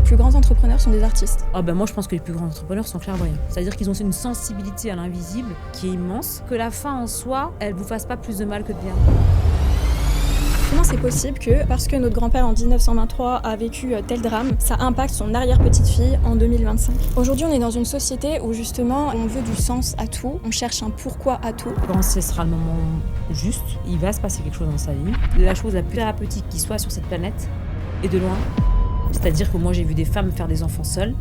plus grands entrepreneurs sont des artistes? Moi je pense que les plus grands entrepreneurs sont clairvoyants. C'est-à-dire qu'ils ont une sensibilité à l'invisible qui est immense, que la fin en soi, elle vous fasse pas plus de mal que de bien. Comment c'est possible que, parce que notre grand-père en 1923 a vécu tel drame, ça impacte son arrière-petite-fille en 2025? Aujourd'hui, on est dans une société où justement, on veut du sens à tout, on cherche un pourquoi à tout. Quand ce sera le moment juste, il va se passer quelque chose dans sa vie. La chose la plus thérapeutique qui soit sur cette planète, et de loin. C'est-à-dire que moi j'ai vu des femmes faire des enfants seules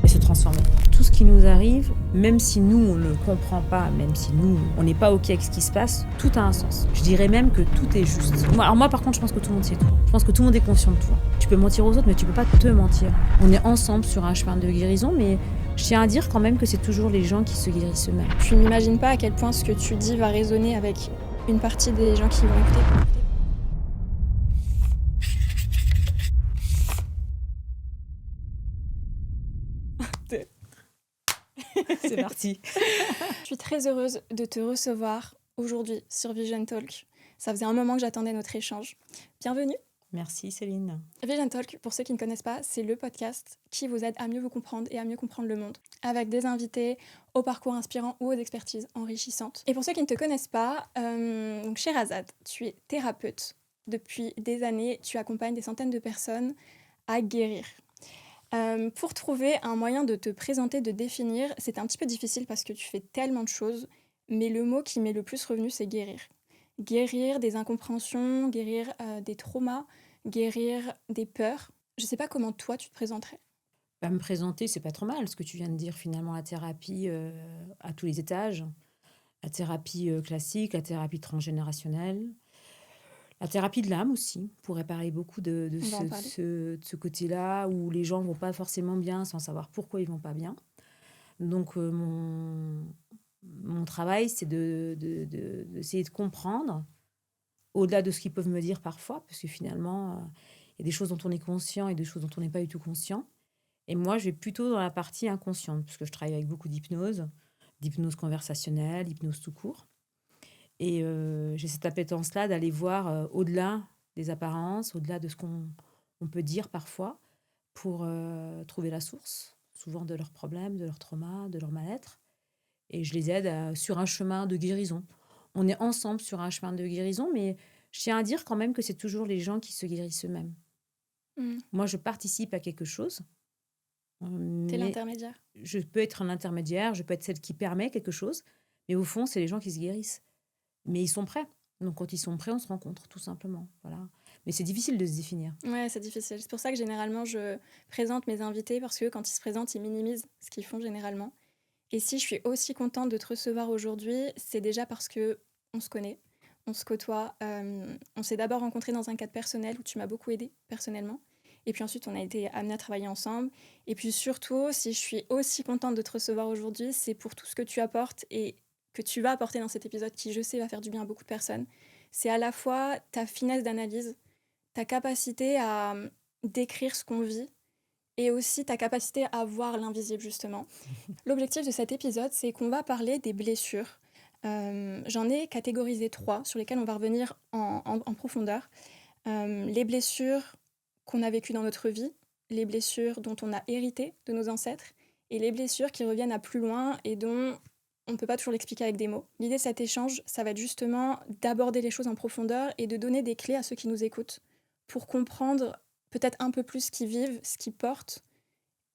et se transformer. Tout ce qui nous arrive, même si nous on ne comprend pas, même si nous on n'est pas ok avec ce qui se passe, tout a un sens. Je dirais même que tout est juste. Moi par contre je pense que tout le monde sait tout. Je pense que tout le monde est conscient de tout. Tu peux mentir aux autres mais tu peux pas te mentir. On est ensemble sur un chemin de guérison mais je tiens à dire quand même que c'est toujours les gens qui se guérissent eux-mêmes. Tu n'imagines pas à quel point ce que tu dis va résonner avec une partie des gens qui vont écouter. C'est parti. Je suis très heureuse de te recevoir aujourd'hui sur Vision Talk. Ça faisait un moment que j'attendais notre échange. Bienvenue. Merci Céline. Vision Talk, pour ceux qui ne connaissent pas, c'est le podcast qui vous aide à mieux vous comprendre et à mieux comprendre le monde, avec des invités au parcours inspirant ou aux expertises enrichissantes. Et pour ceux qui ne te connaissent pas, donc Sherazade, tu es thérapeute. Depuis des années, tu accompagnes des centaines de personnes à guérir. Pour trouver un moyen de te présenter, de définir, c'est un petit peu difficile parce que tu fais tellement de choses, mais le mot qui m'est le plus revenu, c'est guérir. Guérir des incompréhensions, guérir des traumas, guérir des peurs. Je sais pas comment toi tu te présenterais. Me présenter, c'est pas trop mal ce que tu viens de dire finalement, la thérapie à tous les étages, la thérapie classique, la thérapie transgénérationnelle. La thérapie de l'âme aussi, on pourrait parler beaucoup de ce côté-là où les gens vont pas forcément bien sans savoir pourquoi ils vont pas bien. Donc mon travail, c'est d'essayer de comprendre, au-delà de ce qu'ils peuvent me dire parfois, parce que finalement, il y a des choses dont on est conscient et des choses dont on n'est pas du tout conscient. Et moi, je vais plutôt dans la partie inconsciente, parce que je travaille avec beaucoup d'hypnose conversationnelle, d'hypnose tout court. Et j'ai cette appétence-là d'aller voir au-delà des apparences, au-delà de ce qu'on peut dire parfois, pour trouver la source, souvent de leurs problèmes, de leurs traumas, de leur mal-être. Et je les aide sur un chemin de guérison. On est ensemble sur un chemin de guérison, mais je tiens à dire quand même que c'est toujours les gens qui se guérissent eux-mêmes. Moi, je participe à quelque chose. T'es l'intermédiaire. Je peux être un intermédiaire, je peux être celle qui permet quelque chose, mais au fond, c'est les gens qui se guérissent. Mais ils sont prêts. Donc, quand ils sont prêts, on se rencontre, tout simplement. Voilà. Mais c'est difficile de se définir. Ouais, c'est difficile. C'est pour ça que généralement, je présente mes invités parce que quand ils se présentent, ils minimisent ce qu'ils font généralement. Et si je suis aussi contente de te recevoir aujourd'hui, c'est déjà parce que on se connaît, on se côtoie. On s'est d'abord rencontrés dans un cadre personnel où tu m'as beaucoup aidée personnellement. Et puis ensuite, on a été amenés à travailler ensemble. Et puis surtout, si je suis aussi contente de te recevoir aujourd'hui, c'est pour tout ce que tu apportes et que tu vas apporter dans cet épisode qui, je sais, va faire du bien à beaucoup de personnes. C'est à la fois ta finesse d'analyse, ta capacité à décrire ce qu'on vit et aussi ta capacité à voir l'invisible, justement. L'objectif de cet épisode, c'est qu'on va parler des blessures. J'en ai catégorisé 3 sur lesquelles on va revenir en profondeur. Les blessures qu'on a vécues dans notre vie, les blessures dont on a hérité de nos ancêtres et les blessures qui reviennent à plus loin et dont on ne peut pas toujours l'expliquer avec des mots. L'idée de cet échange, ça va être justement d'aborder les choses en profondeur et de donner des clés à ceux qui nous écoutent pour comprendre peut-être un peu plus ce qu'ils vivent, ce qu'ils portent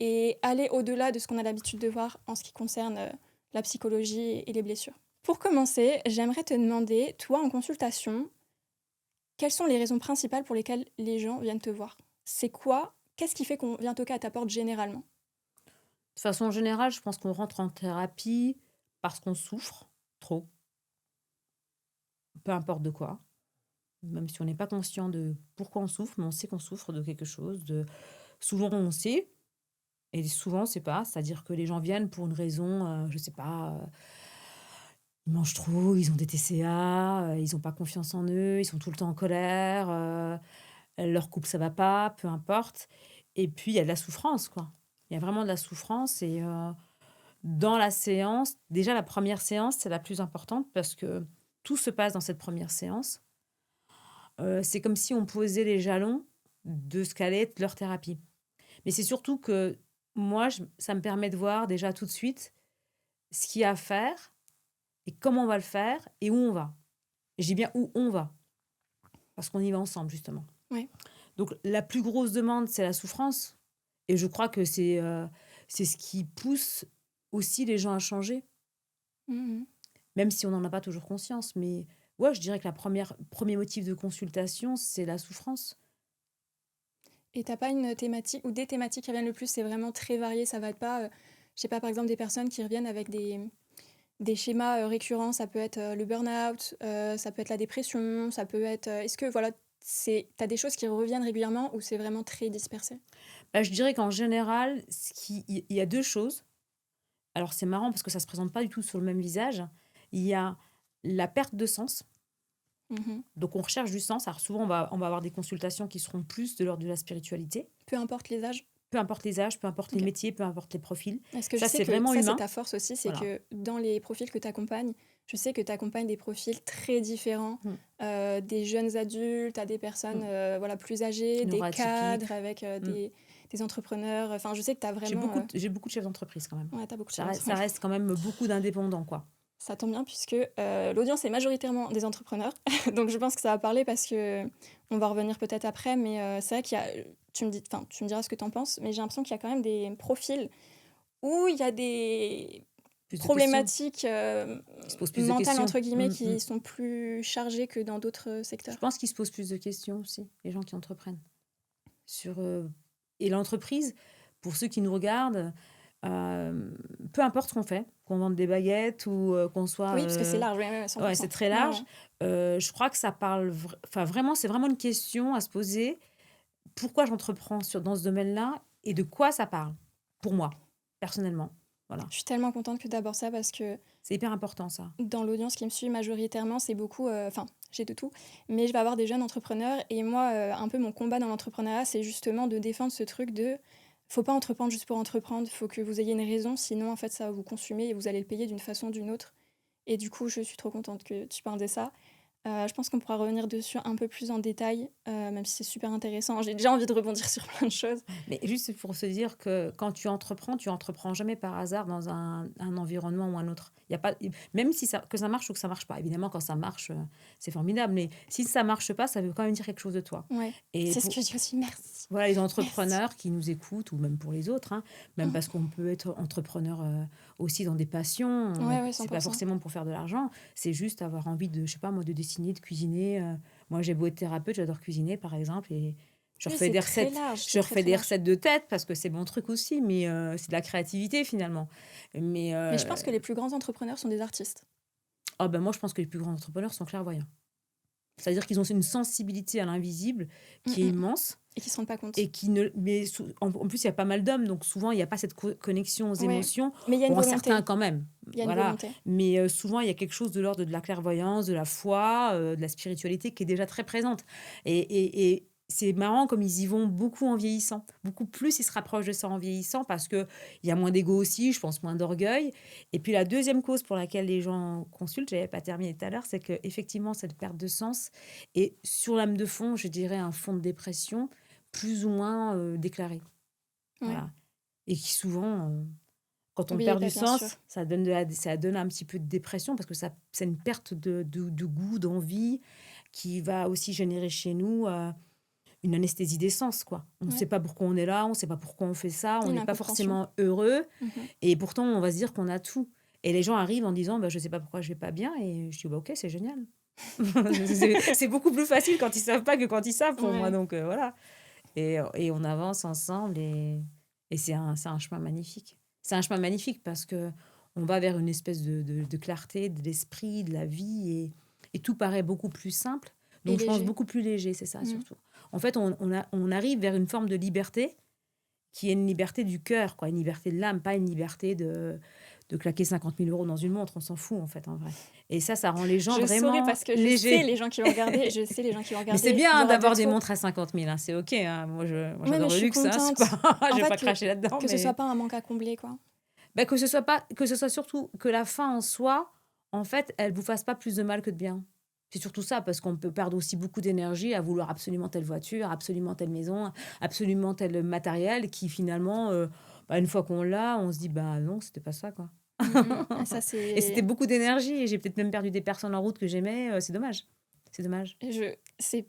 et aller au-delà de ce qu'on a l'habitude de voir en ce qui concerne la psychologie et les blessures. Pour commencer, j'aimerais te demander, toi en consultation, quelles sont les raisons principales pour lesquelles les gens viennent te voir? C'est quoi? Qu'est-ce qui fait qu'on vient toquer à ta porte généralement? De façon générale, je pense qu'on rentre en thérapie parce qu'on souffre trop. Peu importe de quoi. Même si on n'est pas conscient de pourquoi on souffre, mais on sait qu'on souffre de quelque chose. Souvent, on sait, et souvent, on ne sait pas. C'est-à-dire que les gens viennent pour une raison, je ne sais pas, ils mangent trop, ils ont des TCA, ils n'ont pas confiance en eux, ils sont tout le temps en colère, leur couple, ça ne va pas, peu importe. Et puis, il y a de la souffrance, quoi. Il y a vraiment de la souffrance. Et dans la séance, déjà, la première séance, c'est la plus importante parce que tout se passe dans cette première séance. C'est comme si on posait les jalons de ce qu'allait être leur thérapie. Mais c'est surtout que moi, ça me permet de voir déjà tout de suite ce qu'il y a à faire et comment on va le faire et où on va. Et je dis bien où on va, parce qu'on y va ensemble, justement. Ouais. Donc, la plus grosse demande, c'est la souffrance. Et je crois que c'est ce qui pousse aussi les gens à changer, Mhm. même si on n'en a pas toujours conscience. Mais ouais, je dirais que premier motif de consultation, c'est la souffrance. Et t'as pas une thématique ou des thématiques qui reviennent le plus? C'est vraiment très varié. Ça va être pas, je sais pas, par exemple, des personnes qui reviennent avec des schémas récurrents. Ça peut être le burn-out, ça peut être la dépression, ça peut être. Est-ce que voilà, t'as des choses qui reviennent régulièrement ou c'est vraiment très dispersé? Bah, je dirais qu'en général, il y a deux choses. Alors, c'est marrant parce que ça se présente pas du tout sur le même visage. Il y a la perte de sens. Mhm. Donc, on recherche du sens. Alors, souvent, on va avoir des consultations qui seront plus de l'ordre de la spiritualité. Peu importe les âges. Peu importe les âges, peu importe les Ok. métiers, peu importe les profils. Parce que je Ça, sais c'est que vraiment ça, c'est humain. ta force aussi, c'est Voilà. que dans les profils que tu accompagnes, je sais que tu accompagnes des profils très différents, Mm. des jeunes adultes à des personnes voilà, plus âgées, des Neuroatypiques. cadres avec Mm. des entrepreneurs. Enfin, je sais que tu as vraiment... J'ai beaucoup de chefs d'entreprise quand même. Ouais, tu as beaucoup de Ça, chance. ça reste quand même beaucoup d'indépendants, quoi. Ça tombe bien puisque l'audience est majoritairement des entrepreneurs. Donc je pense que ça va parler parce que on va revenir peut-être après, mais c'est vrai qu'il y a... tu me diras ce que tu en penses, mais j'ai l'impression qu'il y a quand même des profils où il y a des Plus de questions. problématiques Ils se posent plus de mentales, questions. entre guillemets, Mm, qui mm. sont plus chargées que dans d'autres Je secteurs. pense qu'ils se posent plus de questions aussi, les gens qui entreprennent. Et l'entreprise, pour ceux qui nous regardent, peu importe ce qu'on fait, qu'on vende des baguettes ou qu'on soit... Oui, parce que c'est large, ouais, 100%. Ouais, c'est très Ouais, large. ouais. Je crois que ça parle... Enfin, vraiment, c'est vraiment une question à se poser. Pourquoi j'entreprends dans ce domaine-là et de quoi ça parle, pour moi, personnellement. Voilà. Je suis tellement contente que tu abordes ça parce que C'est hyper important, ça. dans l'audience qui me suit majoritairement, c'est beaucoup... Enfin, j'ai de tout, mais je vais avoir des jeunes entrepreneurs et moi, un peu mon combat dans l'entrepreneuriat, c'est justement de défendre ce truc de... Faut pas entreprendre juste pour entreprendre, faut que vous ayez une raison, sinon en fait ça va vous consumer et vous allez le payer d'une façon ou d'une autre. Et du coup, je suis trop contente que tu parles de ça. Je pense qu'on pourra revenir dessus un peu plus en détail, même si c'est super intéressant. J'ai déjà envie de rebondir sur plein de choses. Mais juste pour se dire que quand tu entreprends jamais par hasard dans un environnement ou un autre. Il y a pas, même si que ça marche ou que ça marche pas. Évidemment, quand ça marche, c'est formidable. Mais si ça marche pas, ça veut quand même dire quelque chose de toi. Ouais, Et c'est ce que je dis aussi. Merci. voilà, les entrepreneurs qui nous écoutent, ou même pour les autres, hein, même parce qu'on peut être entrepreneur aussi dans des passions. Ouais, C'est pas 100%. forcément pour faire de l'argent. C'est juste avoir envie de, je sais pas moi, de dessiner, de cuisiner. Moi, j'ai beau être thérapeute, j'adore cuisiner, par exemple, et je refais des recettes. Je refais des recettes de tête parce que c'est mon truc aussi, mais c'est de la créativité finalement. Mais je pense que les plus grands entrepreneurs sont des artistes. oh ben moi, je pense que les plus grands entrepreneurs sont clairvoyants. C'est-à-dire qu'ils ont une sensibilité à l'invisible qui est immense. Et qui ne se rendent pas compte. Et qui ne, mais en plus, il y a pas mal d'hommes, donc souvent, il n'y a pas cette connexion aux émotions. Mais il y a une volonté. Certains quand même. Il y a une voilà. volonté. Mais souvent, il y a quelque chose de l'ordre de la clairvoyance, de la foi, de la spiritualité qui est déjà très présente. Et c'est marrant comme ils y vont beaucoup en vieillissant. Beaucoup plus ils se rapprochent de ça en vieillissant parce qu'il y a moins d'ego aussi, je pense, moins d'orgueil. Et puis la deuxième cause pour laquelle les gens consultent, je n'avais pas terminé tout à l'heure, c'est qu'effectivement, cette perte de sens est sur l'âme de fond, je dirais, un fond de dépression plus ou moins déclaré. Ouais. Voilà. Et qui souvent, quand on perd du sens, ça donne un petit peu de dépression parce que c'est une perte de goût, d'envie qui va aussi générer chez nous une anesthésie des sens, quoi. On ne sait pas pourquoi on est là, on ne sait pas pourquoi on fait ça, on n'est pas forcément heureux. Et pourtant, on va se dire qu'on a tout. Et les gens arrivent en disant je ne sais pas pourquoi je ne vais pas bien. Et je dis ok, c'est génial. C'est beaucoup plus facile quand ils ne savent pas que quand ils savent pour moi. Donc voilà. Et on avance ensemble et c'est un chemin magnifique. C'est un chemin magnifique parce que on va vers une espèce de clarté de l'esprit, de la vie et tout paraît beaucoup plus simple. Donc je pense beaucoup plus léger, c'est ça surtout. En fait, on arrive vers une forme de liberté qui est une liberté du cœur, quoi, une liberté de l'âme, pas une liberté de claquer 50 000 € dans une montre, on s'en fout en fait en vrai. Et ça rend les gens vraiment légers. Parce que je sais les gens qui vont regarder, Mais c'est bien d'avoir des montres à 50 000, hein, c'est ok. Hein. Moi, j'adore le luxe, hein, je vais pas cracher là-dedans. Que ce soit pas un manque à combler, quoi. Que ce soit surtout que la fin en soi, en fait, elle vous fasse pas plus de mal que de bien. C'est surtout ça, parce qu'on peut perdre aussi beaucoup d'énergie à vouloir absolument telle voiture, absolument telle maison, absolument tel matériel qui finalement, une fois qu'on l'a, on se dit: «Bah, non, c'était pas ça, quoi». Et ça, Et c'était c'est beaucoup d'énergie et j'ai peut-être même perdu des personnes en route que j'aimais, c'est dommage. C'est dommage. je c'est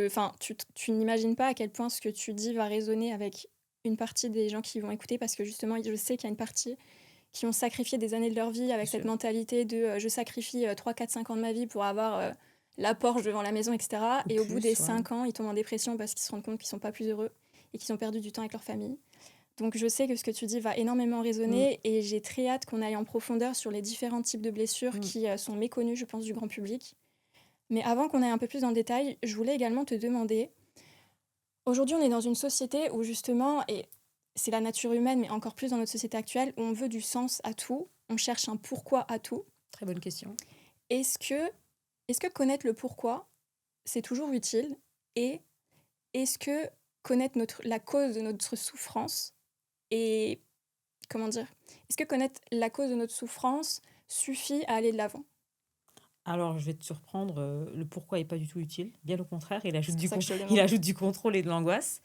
enfin, tu n'imagines pas à quel point ce que tu dis va résonner avec une partie des gens qui vont écouter parce que justement, je sais qu'il y a une partie qui ont sacrifié des années de leur vie C'est avec cette sûr, mentalité de, je sacrifie, 3, 4, 5 ans de ma vie pour avoir, la Porsche devant la maison et cetera ou et au bout des plus, ouais. 5 ans, ils tombent en dépression parce qu'ils se rendent compte qu'ils sont pas plus heureux et qu'ils ont perdu du temps avec leur famille. Donc je sais que ce que tu dis va énormément Mmh, résonner et j'ai très hâte qu'on aille en profondeur sur les différents types de blessures mmh. qui, sont méconnus, je pense, du grand public. Mais avant qu'on aille un peu plus dans le détail, je voulais également te demander, aujourd'hui on est dans une société où justement, et c'est la nature humaine, mais encore plus dans notre société actuelle, où on veut du sens à tout, on cherche un pourquoi à tout. Très bonne question. Est-ce que, est-ce que connaître le pourquoi, c'est toujours utile? Et est-ce que connaître la cause de notre souffrance est, comment dire? Est-ce que connaître la cause de notre souffrance suffit à aller de l'avant? Alors je vais te surprendre, le pourquoi est pas du tout utile. Bien au contraire, il ajoute C'est pour du ça que con je te le il demande. ajoute du contrôle et de l'angoisse.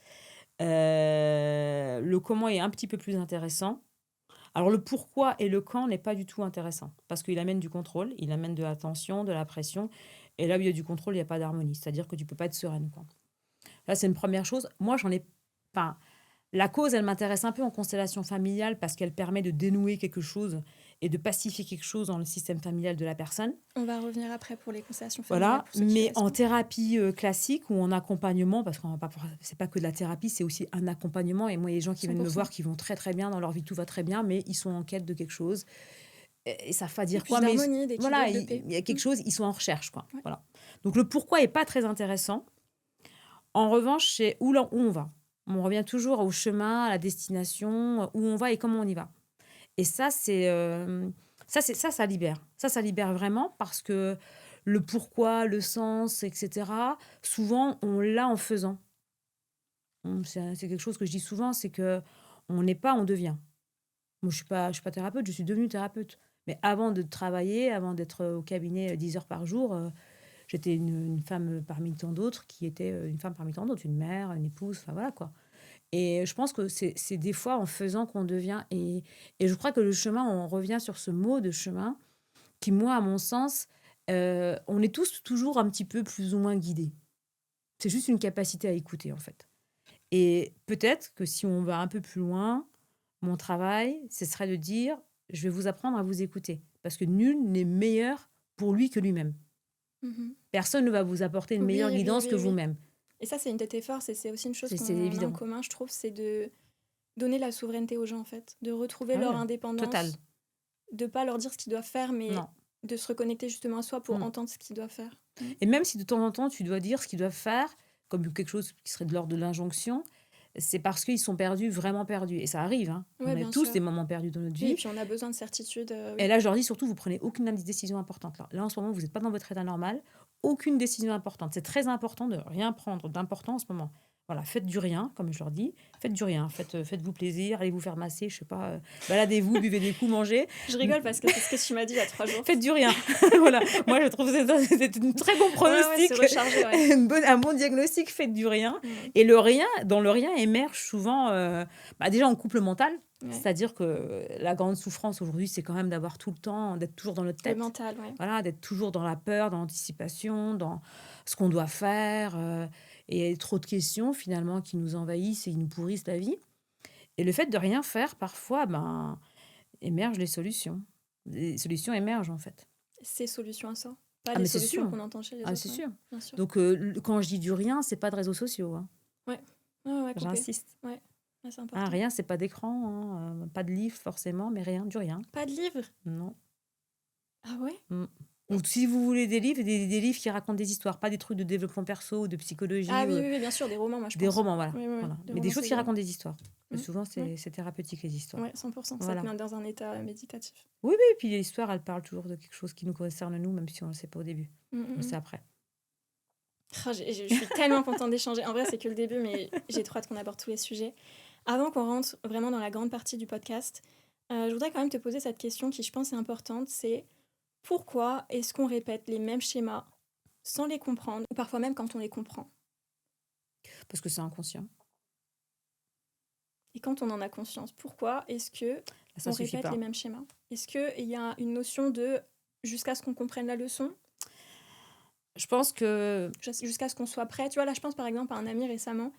Le comment est un petit peu plus intéressant. Alors le pourquoi et le quand n'est pas du tout intéressant parce qu'il amène du contrôle, il amène de la tension, de la pression et là où il y a du contrôle, il y a pas d'harmonie. C'est-à-dire que tu peux pas être sereine, quoi. Ça, c'est une première chose. Moi, j'en ai enfin, la cause, elle m'intéresse un peu en constellation familiale parce qu'elle permet de dénouer quelque chose et de pacifier quelque chose dans le système familial de la personne. On va revenir après pour les constellations familiales Voilà, pour ceux qui mais restent. en thérapie, classique ou en accompagnement, parce qu'on va pas c'est pas que de la thérapie, c'est aussi un accompagnement et moi, il y a des gens qui viennent me 100%. voir qui vont très, très bien dans leur vie, tout va très bien, mais ils sont en quête de quelque chose et ça va Et dire plus quoi, mais d'harmonie, voilà, d'équilibre, de paix. il y a quelque chose, ils sont en recherche, quoi, Ouais. voilà. Donc le pourquoi est pas très intéressant. En revanche, c'est où on va. On revient toujours au chemin, à la destination, où on va et comment on y va. Et ça, ça libère. Ça libère vraiment parce que le pourquoi, le sens, et cetera, souvent, on l'a en faisant. C'est quelque chose que je dis souvent, c'est que on n'est pas, on devient. Moi, je suis pas thérapeute, je suis devenue thérapeute. Mais avant de travailler, avant d'être, au cabinet, 10 heures par jour, j'étais une femme parmi tant d'autres qui était, une femme parmi tant d'autres, une mère, une épouse, enfin voilà, quoi. Et je pense que c'est des fois en faisant qu'on devient et je crois que le chemin, on revient sur ce mot de chemin qui, moi, à mon sens, on est tous toujours un petit peu plus ou moins guidés. C'est juste une capacité à écouter, en fait. Et peut-être que si on va un peu plus loin, mon travail, ce serait de dire: «Je vais vous apprendre à vous écouter». Parce que nul n'est meilleur pour lui que lui-même. Mhm. Personne ne va vous apporter une meilleure Oui, oui, guidance que oui, oui. vous-même. Et ça, c'est une de tes forces et c'est aussi une chose C'est qu'on a en évident. commun, je trouve, c'est de donner la souveraineté aux gens, en fait, de retrouver Ah leur ouais, total. indépendance, de pas leur dire ce qu'ils doivent faire, mais Non. de se reconnecter justement à soi pour Mmh. entendre ce qu'ils doivent faire. Mm. Et même si de temps en temps, tu dois dire ce qu'ils doivent faire, comme quelque chose qui serait de l'ordre de l'injonction, c'est parce qu'ils sont perdus, vraiment perdus. Et ça arrive, hein. Ouais, On a bien tous sûr. des moments perdus dans notre Oui, et vie. puis on a besoin de certitude, Et oui. là, je leur dis surtout, vous prenez aucune décision importante. Là, en ce moment, vous n'êtes pas dans votre état normal. Aucune décision importante. C'est très important de rien prendre d'important en ce moment. Voilà, faites du rien, comme je leur dis. Faites du rien. Faites-vous plaisir. Allez vous faire masser, je sais pas. Baladez-vous, buvez des coups, mangez. Je rigole parce que c'est ce que tu m'as dit il y a 3 jours. Faites du rien. Voilà. Moi, je trouve que c'est un très bon Ouais, ouais, se pronostic, recharger, ouais. un bon diagnostic. Faites du rien. Mm. Et le rien, dans le rien émerge souvent, déjà en couple mental. Ouais. C'est-à-dire que la grande souffrance aujourd'hui, c'est quand même d'avoir tout le temps, d'être toujours dans notre Le tête. mental, ouais. Voilà, d'être toujours dans la peur, dans l'anticipation, dans ce qu'on doit faire. Et trop de questions, finalement, qui nous envahissent et qui nous pourrissent la vie. Et le fait de rien faire, parfois, émergent les solutions. Les solutions émergent, en fait. Ces solutions à ça. Pas Ah, les mais c'est solutions sûr. qu'on entend chez les Ah, autres, c'est ouais, sûr. bien sûr. Donc, quand je dis du rien, c'est pas de réseaux sociaux, hein. Ouais, ouais, ouais, coupé. J'insiste. Ouais, ouais, c'est Hein, important. rien, c'est pas d'écran, hein, pas de livre forcément, mais rien, du rien. Pas de livre? Non. Ah ouais? Mm. Ou si vous voulez des livres, des livres qui racontent des histoires, pas des trucs de développement perso ou de Ah psychologie, oui, oui, oui, bien sûr, des romans, moi, je des pense. romans, voilà. Oui, oui, oui, Voilà. des Mais des romans, choses c'est qui idéal. racontent des histoires. Mm. Souvent, Ouais. c'est thérapeutique, les histoires. Ouais, 100%, ça Voilà. te met dans un état méditatif. Oui, oui, et puis l'histoire, elle parle toujours de quelque chose qui nous concerne nous, même si on ne le sait pas au début. Mm, On mm, le sait mm. après. Ah, je suis tellement contente d'échanger. En vrai, c'est que le début, mais j'ai trop hâte qu'on aborde tous les sujets. Avant qu'on rentre vraiment dans la grande partie du podcast, je voudrais quand même te poser cette question qui, je pense, est importante. C'est Pourquoi est-ce qu'on répète les mêmes schémas sans les comprendre ou parfois même quand on les comprend? Parce que c'est inconscient. Et quand on en a conscience, pourquoi est-ce que Ça on suffit répète les pas. mêmes schémas? Est-ce qu'il y a une notion de jusqu'à ce qu'on comprenne la leçon, Je pense que jusqu'à ce qu'on soit prêt? Tu vois, là, je pense par exemple à un ami récemment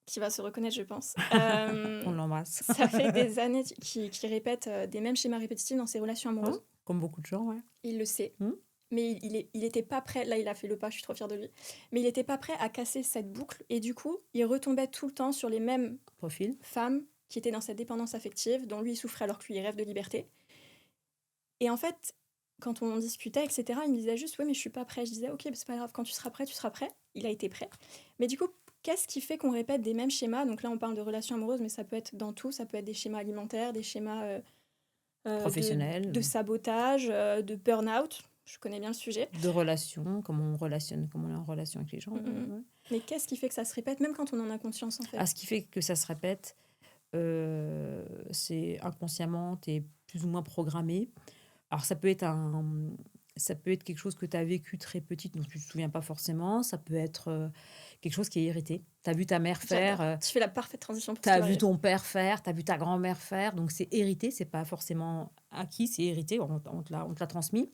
qui va se reconnaître, je pense. on l'embrasse. Ça fait des années qu'il répète des mêmes schémas répétitifs dans ses relations Hein? amoureuses. Comme beaucoup de gens, ouais. Il le sait, Mmh. mais il était pas prêt. Là, il a fait le pas, je suis trop fière de lui. Mais il était pas prêt à casser cette boucle. Et du coup, il retombait tout le temps sur les mêmes Profil. femmes qui étaient dans cette dépendance affective, dont lui il souffrait alors que lui il rêve de liberté. Et en fait, quand on discutait, etc., il me disait juste, oui, mais je suis pas prêt. Je disais, ok, mais c'est pas grave, quand tu seras prêt, tu seras prêt. Il a été prêt. Mais du coup, qu'est-ce qui fait qu'on répète des mêmes schémas? Donc là, on parle de relations amoureuses, mais ça peut être dans tout. Ça peut être des schémas alimentaires, des schémas Professionnel, de sabotage, de burn-out. Je connais bien le sujet. de relation, comment on relationne, comment on est en relation avec les gens. Mm, mm, mm. Ouais. Mais qu'est-ce qui fait que ça se répète, même quand on en a conscience, en fait? Ah, ce qui fait que ça se répète, c'est inconsciemment, tu es plus ou moins programmé. Alors ça peut être quelque chose que tu as vécu très petite, dont tu ne te souviens pas forcément. Ça peut être quelque chose qui est irrité. Tu as vu ta mère faire, J'adore. Tu fais la parfaite transition pour tu ce qui as va vu arriver. ton père faire, tu as vu ta grand-mère faire. Donc c'est hérité, c'est pas forcément acquis, c'est hérité, on te l'a transmis.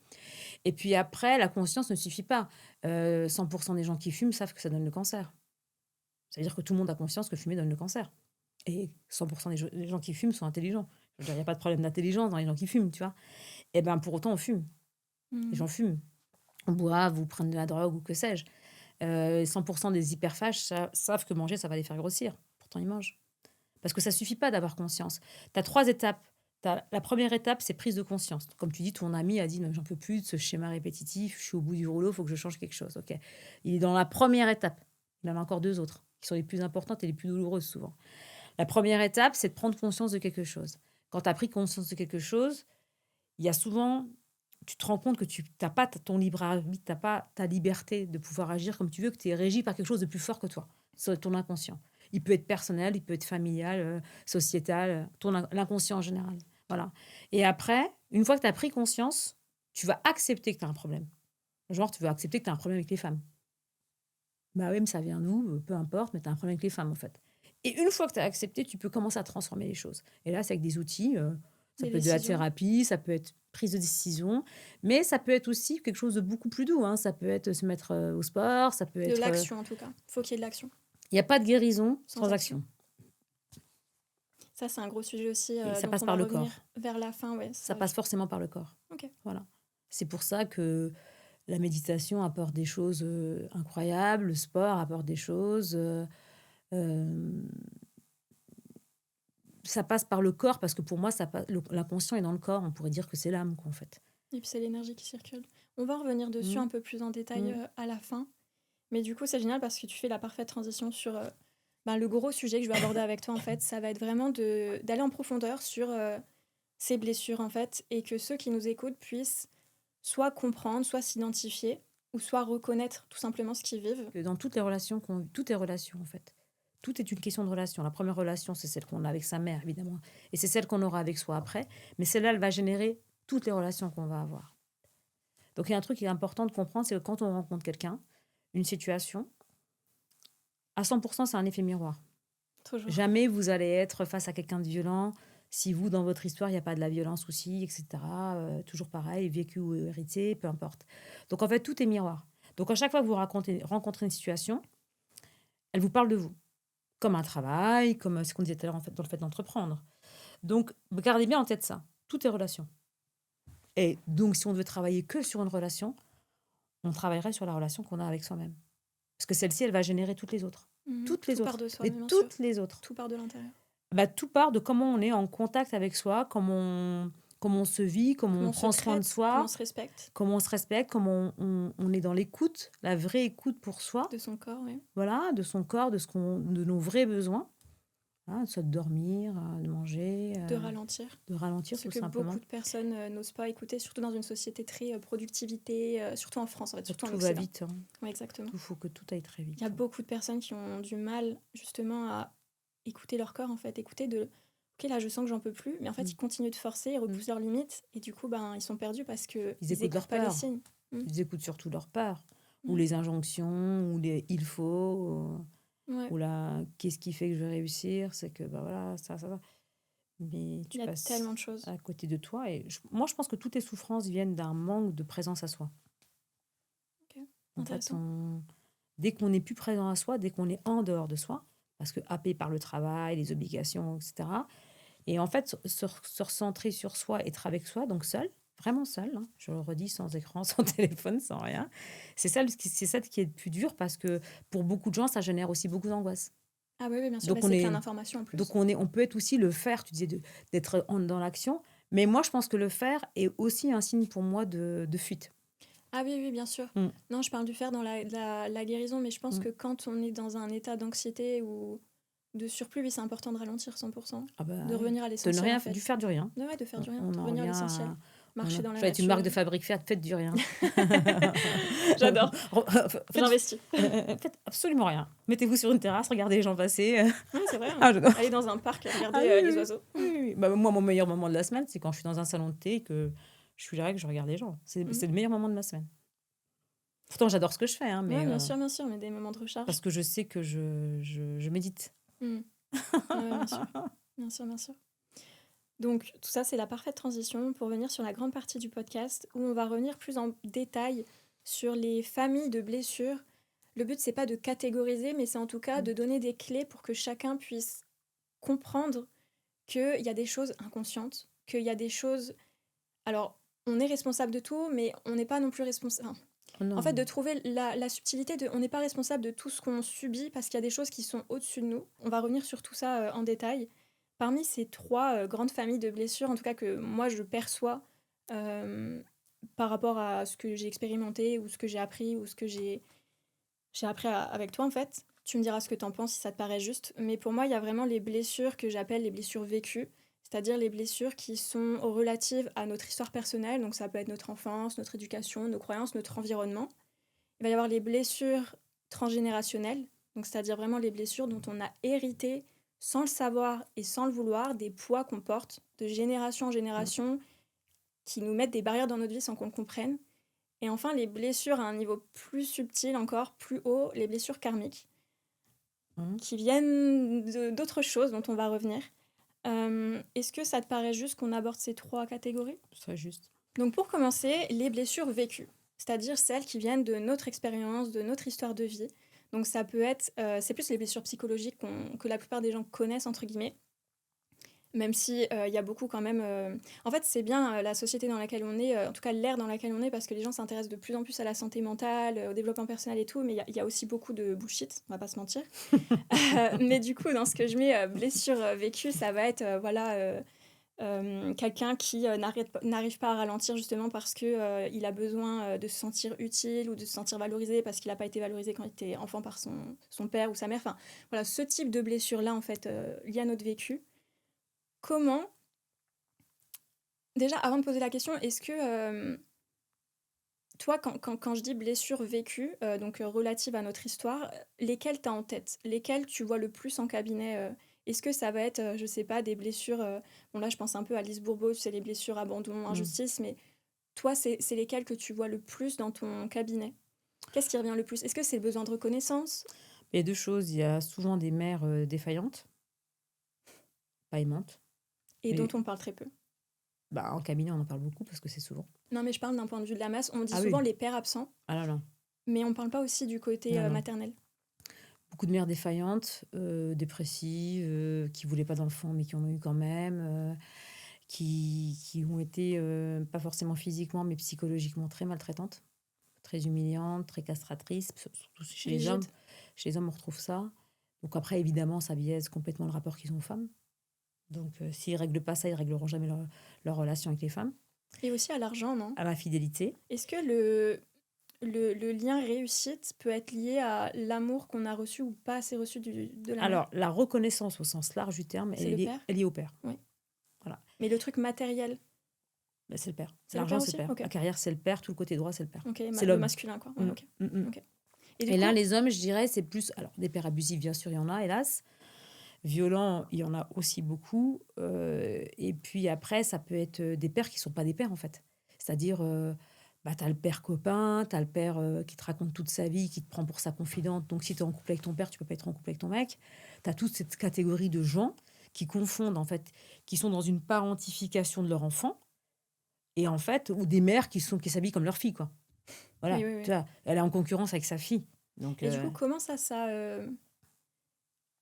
Et puis après, la conscience ne suffit pas. 100% des gens qui fument savent que ça donne le cancer. C'est-à-dire que tout le monde a conscience que fumer donne le cancer. Et 100% des gens qui fument sont intelligents. Je veux dire, il n'y a pas de problème d'intelligence dans les gens qui fument, tu vois. Et bien, pour autant, on fume. Les Mm. gens fument. On boivent ou prennent de la drogue ou que sais-je. 100% des hyperphages savent que manger, ça va les faire grossir. Pourtant, ils mangent. Parce que ça suffit pas d'avoir conscience. Tu as 3 étapes. La première étape, c'est prise de conscience. Comme tu dis, ton ami a dit, non, j'en peux plus de ce schéma répétitif, je suis au bout du rouleau, il faut que je change quelque chose. Ok. Il est dans la première étape. Il en a encore 2 autres, qui sont les plus importantes et les plus douloureuses souvent. La première étape, c'est de prendre conscience de quelque chose. Quand tu as pris conscience de quelque chose, il y a souvent, tu te rends compte que tu n'as pas ton libre arbitre, tu n'as pas ta liberté de pouvoir agir comme tu veux, que tu es régi par quelque chose de plus fort que toi, c'est ton inconscient. Il peut être personnel, il peut être familial, sociétal, l'inconscient en général. Voilà. Et après, une fois que tu as pris conscience, tu vas accepter que tu as un problème. Genre, tu vas accepter que tu as un problème avec les femmes. Bah oui, mais ça vient d'où? Peu importe, mais tu as un problème avec les femmes, en fait. Et une fois que tu as accepté, tu peux commencer à transformer les choses. Et là, c'est avec des outils. Ça Des peut être de la décisions. thérapie, ça peut être prise de décision, mais ça peut être aussi quelque chose de beaucoup plus doux. Hein. Ça peut être se mettre au sport, ça peut De être... l'action, en tout cas. Faut qu'il y ait de l'action. Il n'y a pas de guérison Sans sans action. action. Ça, c'est un gros sujet aussi Et ça dont passe on par va le revenir corps. vers la fin. Ouais, Ça passe forcément par le corps. Ok. Voilà. C'est pour ça que la méditation apporte des choses incroyables, le sport apporte des choses... ça passe par le corps parce que pour moi, l'inconscient est dans le corps. On pourrait dire que c'est l'âme, quoi, en fait. Et puis c'est l'énergie qui circule. On va revenir dessus Mmh. un peu plus en détail à la fin. Mais du coup, c'est génial parce que tu fais la parfaite transition sur le gros sujet que je vais aborder avec toi, en fait. Ça va être vraiment d'aller en profondeur sur ces blessures, en fait, et que ceux qui nous écoutent puissent soit comprendre, soit s'identifier, ou soit reconnaître tout simplement ce qu'ils vivent. Que dans toutes les relations, toutes les relations, en fait. Tout est une question de relation. La première relation, c'est celle qu'on a avec sa mère, évidemment. Et c'est celle qu'on aura avec soi après. Mais celle-là, elle va générer toutes les relations qu'on va avoir. Donc, il y a un truc qui est important de comprendre, c'est que quand on rencontre quelqu'un, une situation, à 100%, c'est un effet miroir. Toujours. Jamais vous allez être face à quelqu'un de violent si vous, dans votre histoire, il n'y a pas de la violence aussi, etc. Toujours pareil, vécu ou hérité, peu importe. Donc, en fait, tout est miroir. Donc, à chaque fois que vous rencontrez une situation, elle vous parle de vous. Comme un travail, comme ce qu'on disait tout à l'heure en fait, dans le fait d'entreprendre. Donc, gardez bien en tête ça. Tout est relation. Et donc, si on devait travailler que sur une relation, on travaillerait sur la relation qu'on a avec soi-même. Parce que celle-ci, elle va générer toutes les autres. Toutes les Tout part autres. de soi, Et bien toutes sûr. les autres. Tout part de l'intérieur. Tout part de comment on est en contact avec soi, comment on se vit, comment on prend soin de soi, comment on se respecte. Comment on se respecte, comment on est dans l'écoute, la vraie écoute pour soi. De son corps, oui. Voilà, de son corps, de nos vrais besoins. Hein, soit de dormir, de manger. De ralentir. De ralentir, Ce tout que simplement. beaucoup de personnes n'osent pas écouter, surtout dans une société très productivité, surtout en France, en fait, surtout en Tout Occident. va vite. Hein. Oui, exactement. Il faut que tout aille très vite. Il y a beaucoup de personnes qui ont du mal, justement, à écouter leur corps, en fait. Écouter de... Ok, là, je sens que j'en peux plus. Mais en fait, Mm. ils continuent de forcer, ils repoussent leurs limites. Et du coup, ben, ils sont perdus parce qu'ils Ils écoutent leur n'écoutent pas les peur. signes. Ils écoutent surtout leur peur. Ou Mm. les injonctions, ou les il faut, Ouais. ou la qu'est-ce qui fait que je vais réussir, c'est que, bah voilà, ça. Mais Il tu y a passes tellement de choses. à côté de toi. Et moi, je pense que toutes tes souffrances viennent d'un manque de présence à soi. Ok, En fait, intéressant. dès qu'on n'est plus présent à soi, dès qu'on est en dehors de soi, parce que happé par le travail, les obligations, etc. Et en fait, se recentrer sur soi, être avec soi, donc seul, vraiment seul, hein, je le redis, sans écran, sans téléphone, sans rien. C'est ça, c'est ça qui est le plus dur parce que pour beaucoup de gens, ça génère aussi beaucoup d'angoisse. Ah oui, oui, bien sûr. Donc Bah, on c'est plein est, d'informations en plus. donc on peut être aussi le faire, tu disais, d'être dans l'action. Mais moi, je pense que le faire est aussi un signe pour moi de fuite. Ah oui, oui, bien sûr. Mm. Non, je parle du faire dans la guérison, mais je pense Mm. que quand on est dans un état d'anxiété ou de surplus, oui, c'est important de ralentir 100%, Ah bah, de revenir à de ne l'essentiel rien, en fait. du faire du rien. Ouais, de faire du rien, On de en revenir à revient l'essentiel. à... Marcher dans la J'allais être une marque de nature. fabrique, faites du rien. J'adore, Faites, j'investis. faites absolument rien. Mettez-vous sur une terrasse, regardez les gens passer. Ouais, c'est vrai. Ah, j'adore. Aller dans un parc, regarder Ah oui, les oui, oiseaux. oui. Bah, moi, mon meilleur moment de la semaine, c'est quand je suis dans un salon de thé et que je suis là et que je regarde les gens. C'est Mhm. le meilleur moment de ma semaine. Pourtant, j'adore ce que je fais, hein, Ouais, mais bien sûr, mais des moments de recharge. parce que je sais que je médite. Mhm. Ouais, bien sûr. Bien sûr, bien sûr. Donc, tout ça, c'est la parfaite transition pour venir sur la grande partie du podcast où on va revenir plus en détail sur les familles de blessures. Le but, c'est pas de catégoriser, mais c'est en tout cas de donner des clés pour que chacun puisse comprendre qu'il y a des choses inconscientes, qu'il y a des choses... Alors, on est responsable de tout, mais on n'est pas non plus responsable... Oh non. En fait, de trouver la subtilité de... On n'est pas responsable de tout ce qu'on subit parce qu'il y a des choses qui sont au-dessus de nous. On va revenir sur tout ça en détail. Parmi ces trois grandes familles de blessures, en tout cas que moi je perçois par rapport à ce que j'ai expérimenté ou ce que j'ai appris ou ce que j'ai appris avec toi en fait, tu me diras ce que t'en penses si ça te paraît juste, mais pour moi il y a vraiment les blessures que j'appelle les blessures vécues, c'est-à-dire les blessures qui sont relatives à notre histoire personnelle, donc ça peut être notre enfance, notre éducation, nos croyances, notre environnement. Il va y avoir les blessures transgénérationnelles, donc c'est-à-dire vraiment les blessures dont on a hérité sans le savoir et sans le vouloir, des poids qu'on porte de génération en génération qui nous mettent des barrières dans notre vie sans qu'on le comprenne. Et enfin, les blessures à un niveau plus subtil encore, plus haut, les blessures karmiques, qui viennent d'autres choses dont on va revenir. Est-ce que ça te paraît juste qu'on aborde ces trois catégories ? Ce serait juste. Donc pour commencer, les blessures vécues, c'est-à-dire celles qui viennent de notre expérience, de notre histoire de vie. Donc ça peut être, c'est plus les blessures psychologiques que la plupart des gens connaissent, entre guillemets, même si il y a beaucoup quand même... En fait, c'est bien la société dans laquelle on est, en tout cas l'ère dans laquelle on est, parce que les gens s'intéressent de plus en plus à la santé mentale, au développement personnel et tout, mais il y a aussi beaucoup de bullshit, on va pas se mentir. Mais du coup, dans ce que je mets blessure vécue, ça va être, quelqu'un qui n'arrive pas à ralentir justement parce que il a besoin de se sentir utile ou de se sentir valorisé parce qu'il n'a pas été valorisé quand il était enfant par son père ou sa mère. Enfin, voilà, ce type de blessure-là, en fait, liée à notre vécu. Comment... Déjà, avant de poser la question, est-ce que... toi, quand je dis blessure vécue, donc relative à notre histoire, lesquelles tu as en tête ? Lesquelles tu vois le plus en cabinet Est-ce que ça va être, je sais pas, des blessures... bon, là, je pense un peu à Lise Bourbeau, c'est les blessures abandon, injustice, mais toi, c'est lesquelles que tu vois le plus dans ton cabinet ? Qu'est-ce qui revient le plus ? Est-ce que c'est le besoin de reconnaissance ? Il y a deux choses. Il y a souvent des mères défaillantes, pas aimantes. Et Mais- dont on parle très peu. Bah, en cabinet, on en parle beaucoup parce que c'est souvent. Non, mais je parle d'un point de vue de la masse. On dit Ah souvent oui. les pères absents, Ah là là. mais on parle pas aussi du côté Non, non. maternel. Beaucoup de mères défaillantes, dépressives, qui voulaient pas d'enfants mais qui en ont eu quand même, qui ont été pas forcément physiquement mais psychologiquement très maltraitantes, très humiliantes, très castratrices, surtout chez les hommes. Rigide. Chez les hommes, on retrouve ça. Donc après, évidemment, ça biaise complètement le rapport qu'ils ont aux femmes. Donc s'ils règlent pas ça, ils régleront jamais leur relation avec les femmes. Et aussi à l'argent, non ? À la fidélité. Est-ce que le lien réussite peut être lié à l'amour qu'on a reçu ou pas assez reçu de la mère ? Alors, la reconnaissance au sens large du terme, C'est elle le est père ? liée au père. Oui. Voilà. Mais le truc matériel, Ben, c'est le père. c'est le L'argent, père c'est le aussi ? père. Ok. La carrière, c'est le père. Tout le côté droit, c'est le père. Ok, C'est le l'homme. masculin, quoi. Ouais, ok. Mm. Ok. Et du Et coup, là, les hommes, je dirais, c'est plus... Alors, des pères abusifs, bien sûr, il y en a, hélas. Violents, il y en a aussi beaucoup, et puis après, ça peut être, des pères qui sont pas des pères, en fait. C'est-à-dire, bah, tu as le père copain, tu as le père, qui te raconte toute sa vie, qui te prend pour sa confidente, donc si tu es en couple avec ton père, tu peux pas être en couple avec ton mec. Tu as toute cette catégorie de gens qui confondent, en fait, qui sont dans une parentification de leur enfant et en fait ou des mères qui s'habillent comme leur fille, quoi. Oui, Voilà, oui, tu oui. vois? Elle est en concurrence avec sa fille, donc Et du coup, comment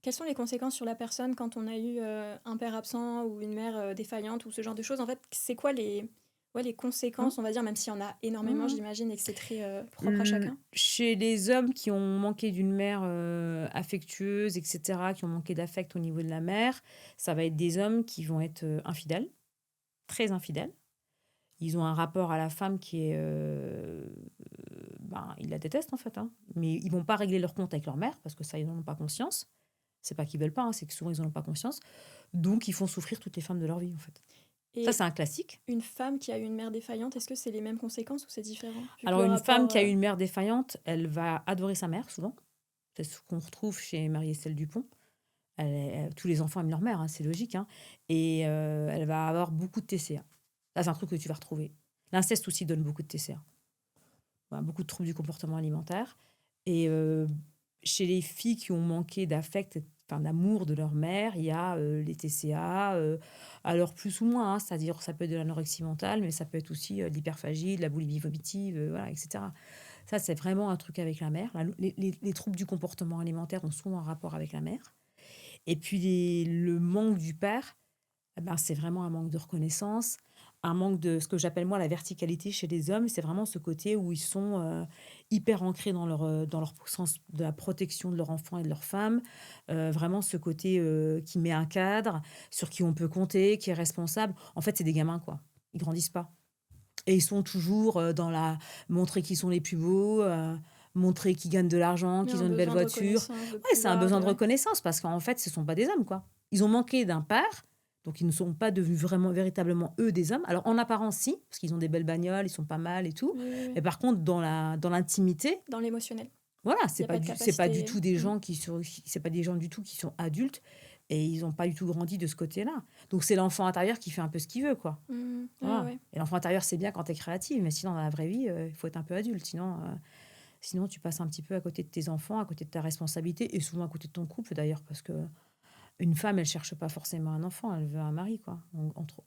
quelles sont les conséquences sur la personne quand on a eu, un père absent ou une mère, défaillante ou ce genre de choses? En fait, c'est quoi les mmh, conséquences, on va dire, même s'il y en a énormément, mmh j'imagine, et que c'est très, propre à L chacun? Chez les hommes qui ont manqué d'une mère, affectueuse et cetera, qui ont manqué d'affect au niveau de la mère, ça va être des hommes qui vont être, infidèles, très infidèles. Ils ont un rapport à la femme qui est, ben, ils la détestent en fait, hein, mais ils vont pas régler leur compte avec leur mère parce que ça, ils en ont pas conscience. C'est pas qu'ils veulent pas, hein, c'est que souvent ils en ont pas conscience. Donc ils font souffrir toutes les femmes de leur vie, en fait. Ça, Et c'est un classique. une femme qui a eu une mère défaillante, est-ce que c'est les mêmes conséquences ou c'est différent? Vu que Alors le une femme rapport, qui a une mère défaillante, elle va adorer sa mère souvent. C'est ce qu'on retrouve chez Marie-Estelle Dupont. Tous les enfants aiment leur mère, hein, c'est logique, hein, et elle va avoir beaucoup de TCA. Ça, c'est un truc que tu vas retrouver. L'inceste aussi donne beaucoup de TCA. Voilà, beaucoup de troubles du comportement alimentaire et chez les filles qui ont manqué d'affect, enfin d'amour de leur mère, il y a, les TCA, alors plus ou moins, hein, c'est-à-dire ça peut être de l'anorexie mentale, mais ça peut être aussi, de l'hyperphagie, de la boulimie vomitive, voilà et cetera. Ça, c'est vraiment un truc avec la mère. Les troubles du comportement alimentaire ont souvent un rapport avec la mère. Et puis le manque du père, eh ben, c'est vraiment un manque de reconnaissance, un manque de ce que j'appelle moi la verticalité chez les hommes. C'est vraiment ce côté où ils sont hyper ancrés dans leur sens de la protection de leur enfant et de leur femme. Vraiment ce côté qui met un cadre, sur qui on peut compter, qui est responsable. En fait, c'est des gamins, quoi. Ils grandissent pas. Et ils sont toujours dans la montrer qu'ils sont les plus beaux, montrer qu'ils gagnent de l'argent, mais qu'ils un ont une belle besoin de voiture. reconnaissance, de Ouais, c'est un pouvoir, besoin de de ouais. reconnaissance parce qu'en fait, ce sont pas des hommes, quoi. Ils ont manqué d'un père, donc ils ne sont pas devenus vraiment véritablement eux des hommes. Alors en apparence si, parce qu'ils ont des belles bagnoles, ils sont pas mal et tout. Oui, oui, oui. Mais par contre dans l'intimité, Dans l'émotionnel. voilà, Il y a pas de c'est pas du capacité. tout des Mmh. gens c'est pas des gens du tout qui sont adultes et ils ont pas du tout grandi de ce côté-là. Donc c'est l'enfant intérieur qui fait un peu ce qu'il veut, quoi. Mmh. Ouais, Voilà. ouais. Et l'enfant intérieur, c'est bien quand tu es créative, mais sinon, dans la vraie vie, il faut être un peu adulte. Sinon, tu passes un petit peu à côté de tes enfants, à côté de ta responsabilité, et souvent à côté de ton couple d'ailleurs, parce que une femme, elle cherche pas forcément un enfant, elle veut un mari, quoi.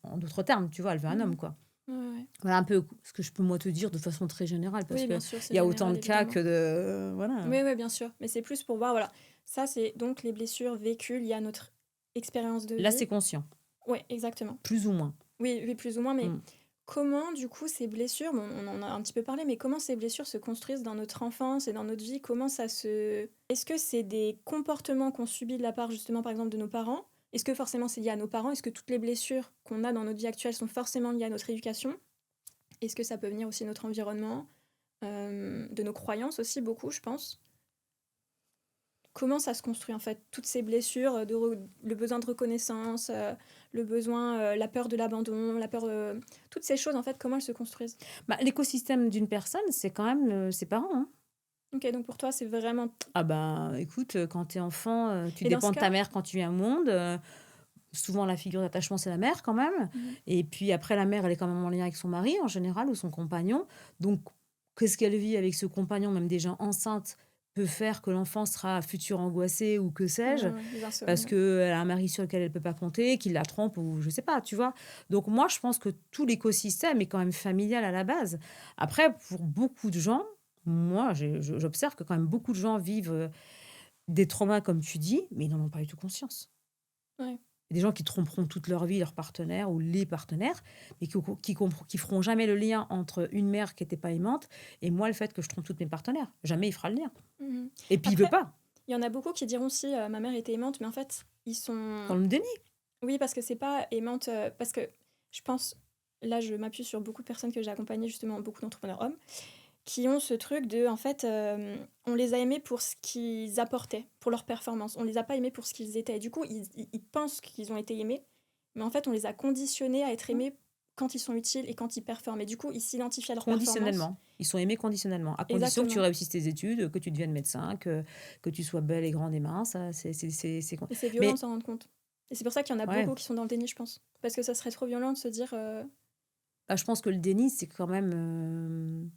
En d'autres termes, tu vois, elle veut un homme, Mmh. quoi. Ouais, ouais. Voilà un peu ce que je peux moi te dire de façon très générale, parce Oui, que bien sûr, c'est il y a autant général de cas évidemment. que de voilà. Oui, oui, bien sûr. Mais c'est plus pour voir, voilà. Ça, c'est donc les blessures vécues liées à notre expérience de Là, vie. c'est conscient, Ouais, exactement. plus ou moins. Oui, oui, plus ou moins, mais Mm. comment, du coup, ces blessures, bon, on en a un petit peu parlé, mais comment ces blessures se construisent dans notre enfance et dans notre vie? Comment ça se... Est-ce que c'est des comportements qu'on subit de la part, justement, par exemple, de nos parents? Est-ce que forcément c'est lié à nos parents? Est-ce que toutes les blessures qu'on a dans notre vie actuelle sont forcément liées à notre éducation? Est-ce que ça peut venir aussi de notre environnement, de nos croyances aussi, beaucoup, je pense? Comment ça se construit en fait? Toutes ces blessures, le besoin de reconnaissance, le besoin, la peur de l'abandon, la peur, toutes ces choses en fait, comment elles se construisent? Bah, l'écosystème d'une personne, c'est quand même ses parents, hein. OK, donc pour toi, c'est vraiment Ah bah, écoute, quand tu es enfant, tu et dans ce dépends de ta cas mère quand tu viens au monde, souvent la figure d'attachement, c'est la mère quand même mmh et puis après la mère, elle est quand même en lien avec son mari en général ou son compagnon. Donc qu'est-ce qu'elle vit avec ce compagnon, même déjà enceinte, peut faire que l'enfant sera futur angoissé ou que sais-je, ouais, les parce insomnies, ouais. qu'elle a un mari sur lequel elle peut pas compter, qu'il la trompe ou je sais pas, tu vois? Donc moi, je pense que tout l'écosystème est quand même familial à la base. Après pour beaucoup de gens, moi j'observe que quand même beaucoup de gens vivent, des traumas comme tu dis, mais ils n'en ont pas du tout conscience. Ouais. Il y a des gens qui tromperont toute leur vie leur partenaire ou les partenaires, mais qui feront jamais le lien entre une mère qui était pas aimante et moi, le fait que je trompe tous mes partenaires. Jamais il fera le lien Mmh. et puis il veut Après, pas, il y en a beaucoup qui diront aussi, «Ma mère était aimante», mais en fait, ils dans sont le déni. oui, parce que c'est pas aimante, parce que je pense là, je m'appuie sur beaucoup de personnes que j'ai accompagnées, justement, beaucoup d'entrepreneurs hommes. Qui ont ce truc de, en fait, on les a aimés pour ce qu'ils apportaient, pour leur performance. On les a pas aimés pour ce qu'ils étaient. Du coup, ils pensent qu'ils ont été aimés, mais en fait, on les a conditionnés à être Mmh. aimés quand ils sont utiles et quand ils performent. Et du coup, ils s'identifient à leur performance. Conditionnellement. Ils sont aimés conditionnellement. À condition que tu Exactement. réussisses tes études, que tu deviennes médecin, que tu sois belle et grande et mince. C'est... Et c'est violent de Mais, s'en rendre compte. Et c'est pour ça qu'il y en a ouais, beaucoup qui sont dans le déni, je pense. Parce que ça serait trop violent de se dire... bah, je pense que le déni, c'est quand même...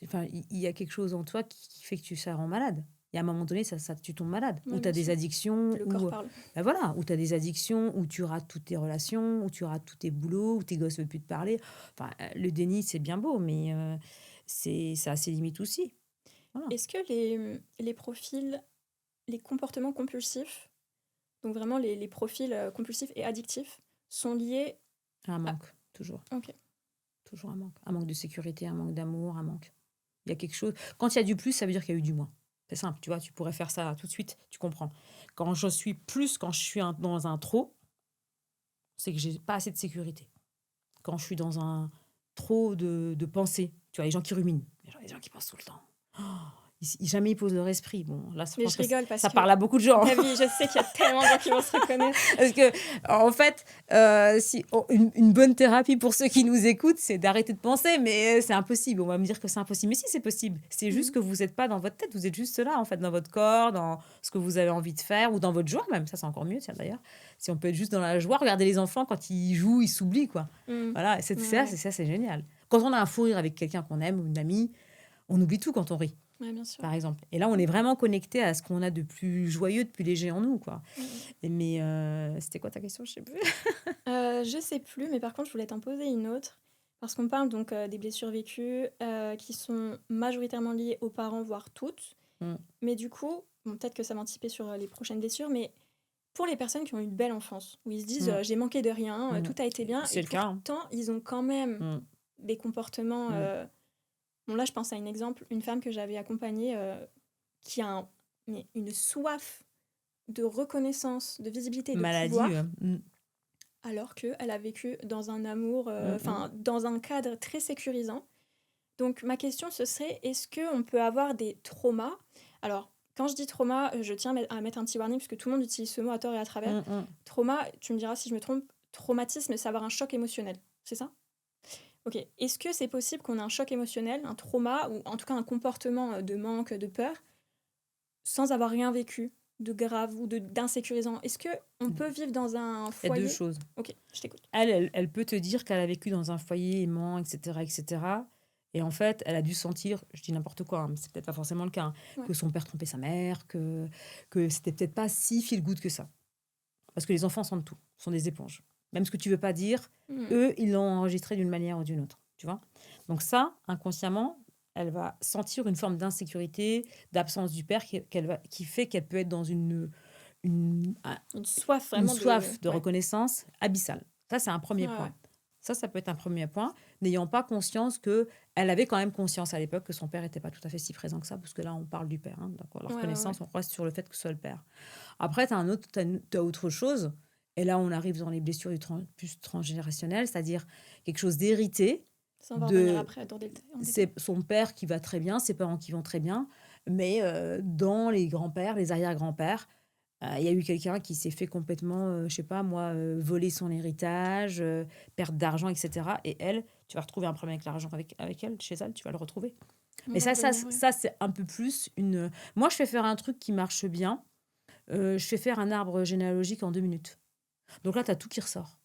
Enfin, il y a quelque chose en toi qui fait que ça rend malade. Et à un moment donné, tu tombes malade. Ou Ouais, tu as bien des sûr. addictions, Le ou corps parle. ben voilà, ou tu as des addictions, où tu rates toutes tes relations, où tu rates tous tes boulots, où tes gosses ne veulent plus te parler. Enfin, le déni, c'est bien beau, mais ça a ses limites aussi. Voilà. Est-ce que les profils, les comportements compulsifs, donc vraiment les profils compulsifs et addictifs, sont liés Un à... manque, toujours. Ok. Toujours un manque. Un manque de sécurité, un manque d'amour, un manque. Il y a quelque chose. Quand il y a du plus, ça veut dire qu'il y a eu du moins. C'est simple, tu vois, tu pourrais faire ça tout de suite, tu comprends. Quand je suis plus, quand je suis dans un trop, c'est que j'ai pas assez de sécurité. Quand je suis dans un trop de pensée, tu vois, les gens qui ruminent, les gens qui pensent tout le temps. Oh, jamais ils posent leur esprit. Bon, là, je Mais pense je que rigole parce ça que... parle à beaucoup de gens. Bah oui, je sais qu'il y a tellement de gens qui vont se reconnaître. Parce que, en fait, une bonne thérapie pour ceux qui nous écoutent, c'est d'arrêter de penser, mais c'est impossible. On va me dire que c'est impossible. Mais si, c'est possible. C'est juste que vous n'êtes pas dans votre tête, vous êtes juste là, en fait, dans votre corps, dans ce que vous avez envie de faire, ou dans votre joie même. Ça, c'est encore mieux, tiens, d'ailleurs. Si on peut être juste dans la joie, regardez les enfants, quand ils jouent, ils s'oublient, quoi. Voilà, c'est Ouais. ça, c'est génial. Quand on a un fou rire avec quelqu'un qu'on aime, ou une amie, on oublie tout quand on rit. Ouais, bien sûr. Par exemple. Et là, on est vraiment connecté à ce qu'on a de plus joyeux, de plus léger en nous, quoi. Mais c'était quoi ta question? Je sais plus. Je sais plus, mais par contre, je voulais t'en poser une autre. Parce qu'on parle donc des blessures vécues qui sont majoritairement liées aux parents, voire toutes. Mais du coup, bon, peut-être que ça va anticiper sur les prochaines blessures, mais pour les personnes qui ont eu une belle enfance, où ils se disent j'ai manqué de rien, tout a été bien, C'est et le cas. pourtant, ils ont quand même des comportements... Bon, là, je pense à un exemple, une femme que j'avais accompagnée qui a une soif de reconnaissance, de visibilité, de Maladie. pouvoir, alors qu'elle a vécu dans un amour, dans un cadre très sécurisant. Donc ma question, ce serait, est-ce qu'on peut avoir des traumas? Alors, quand je dis trauma, je tiens à mettre un petit warning, parce que tout le monde utilise ce mot à tort et à travers. Trauma, tu me diras si je me trompe, traumatisme, c'est avoir un choc émotionnel, c'est ça? Ok. Est-ce que c'est possible qu'on ait un choc émotionnel, un trauma, ou en tout cas un comportement de manque, de peur, sans avoir rien vécu de grave ou d'insécurisant? Est-ce qu'on peut vivre dans un Il y a foyer? deux choses. Ok, je t'écoute. Elle peut te dire qu'elle a vécu dans un foyer aimant, etc., etc. Et en fait, elle a dû sentir, je dis n'importe quoi, mais c'est peut-être pas forcément le cas, que son père trompait sa mère, que c'était peut-être pas si feel good que ça. Parce que les enfants sentent tout, sont des éponges. Même ce que tu veux pas dire, eux, ils l'ont enregistré d'une manière ou d'une autre, tu vois. Donc ça, inconsciemment, elle va sentir une forme d'insécurité, d'absence du père qui fait qu'elle peut être dans une soif vraiment de reconnaissance abyssale. Ça, c'est un premier point. Ça peut être un premier point, n'ayant pas conscience que elle avait quand même conscience à l'époque que son père n'était pas tout à fait si présent que ça, parce que là, on parle du père. Donc, la reconnaissance, on reste sur le fait que ce soit le père. Après, tu as autre chose, et là, on arrive dans les blessures plus transgénérationnelles, c'est-à-dire quelque chose d'hérité. Ça, on va revenir après dans c'est son père qui va très bien, ses parents qui vont très bien, mais dans les grands-pères, les arrière-grands-pères, il y a eu quelqu'un qui s'est fait complètement, je sais pas moi, voler son héritage, perte d'argent, etc. Et elle, tu vas retrouver un problème avec l'argent avec elle, chez elle, tu vas le retrouver. Mais ça, c'est un peu plus une... Moi, je fais faire un truc qui marche bien. Je fais faire un arbre généalogique en 2 minutes. Donc là, tu as tout qui ressort.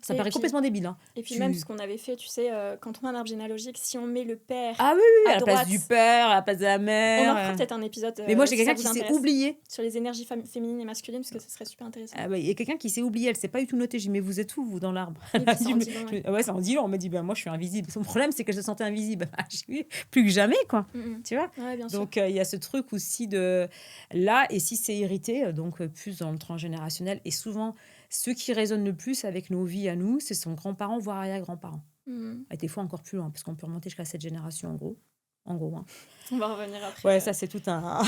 Ça paraît complètement débile. Et puis même ce qu'on avait fait, tu sais, quand on a un arbre généalogique, si on met le père à la place du père, à la place de la mère... On en fera peut-être un épisode. Mais moi, j'ai quelqu'un qui s'est oublié. Sur les énergies féminines et masculines, parce que ce serait super intéressant. Il y a quelqu'un qui s'est oublié, elle ne s'est pas du tout notée. J'ai dit, mais vous êtes où, vous, dans l'arbre? Ça en dit long. On m'a dit, moi, je suis invisible. Son problème, c'est qu'elle se sentait invisible. Plus que jamais, quoi. Tu vois? Donc, il y a ce truc aussi de... Là, et si c'est hérité, donc plus dans le transgénérationnel, et souvent... Ceux qui résonnent le plus avec nos vies à nous, c'est son grand-parent, voire arrière-grand-parent. Et des fois encore plus loin, parce qu'on peut remonter jusqu'à cette génération, en gros. On va revenir après. Ouais, ça, c'est tout un...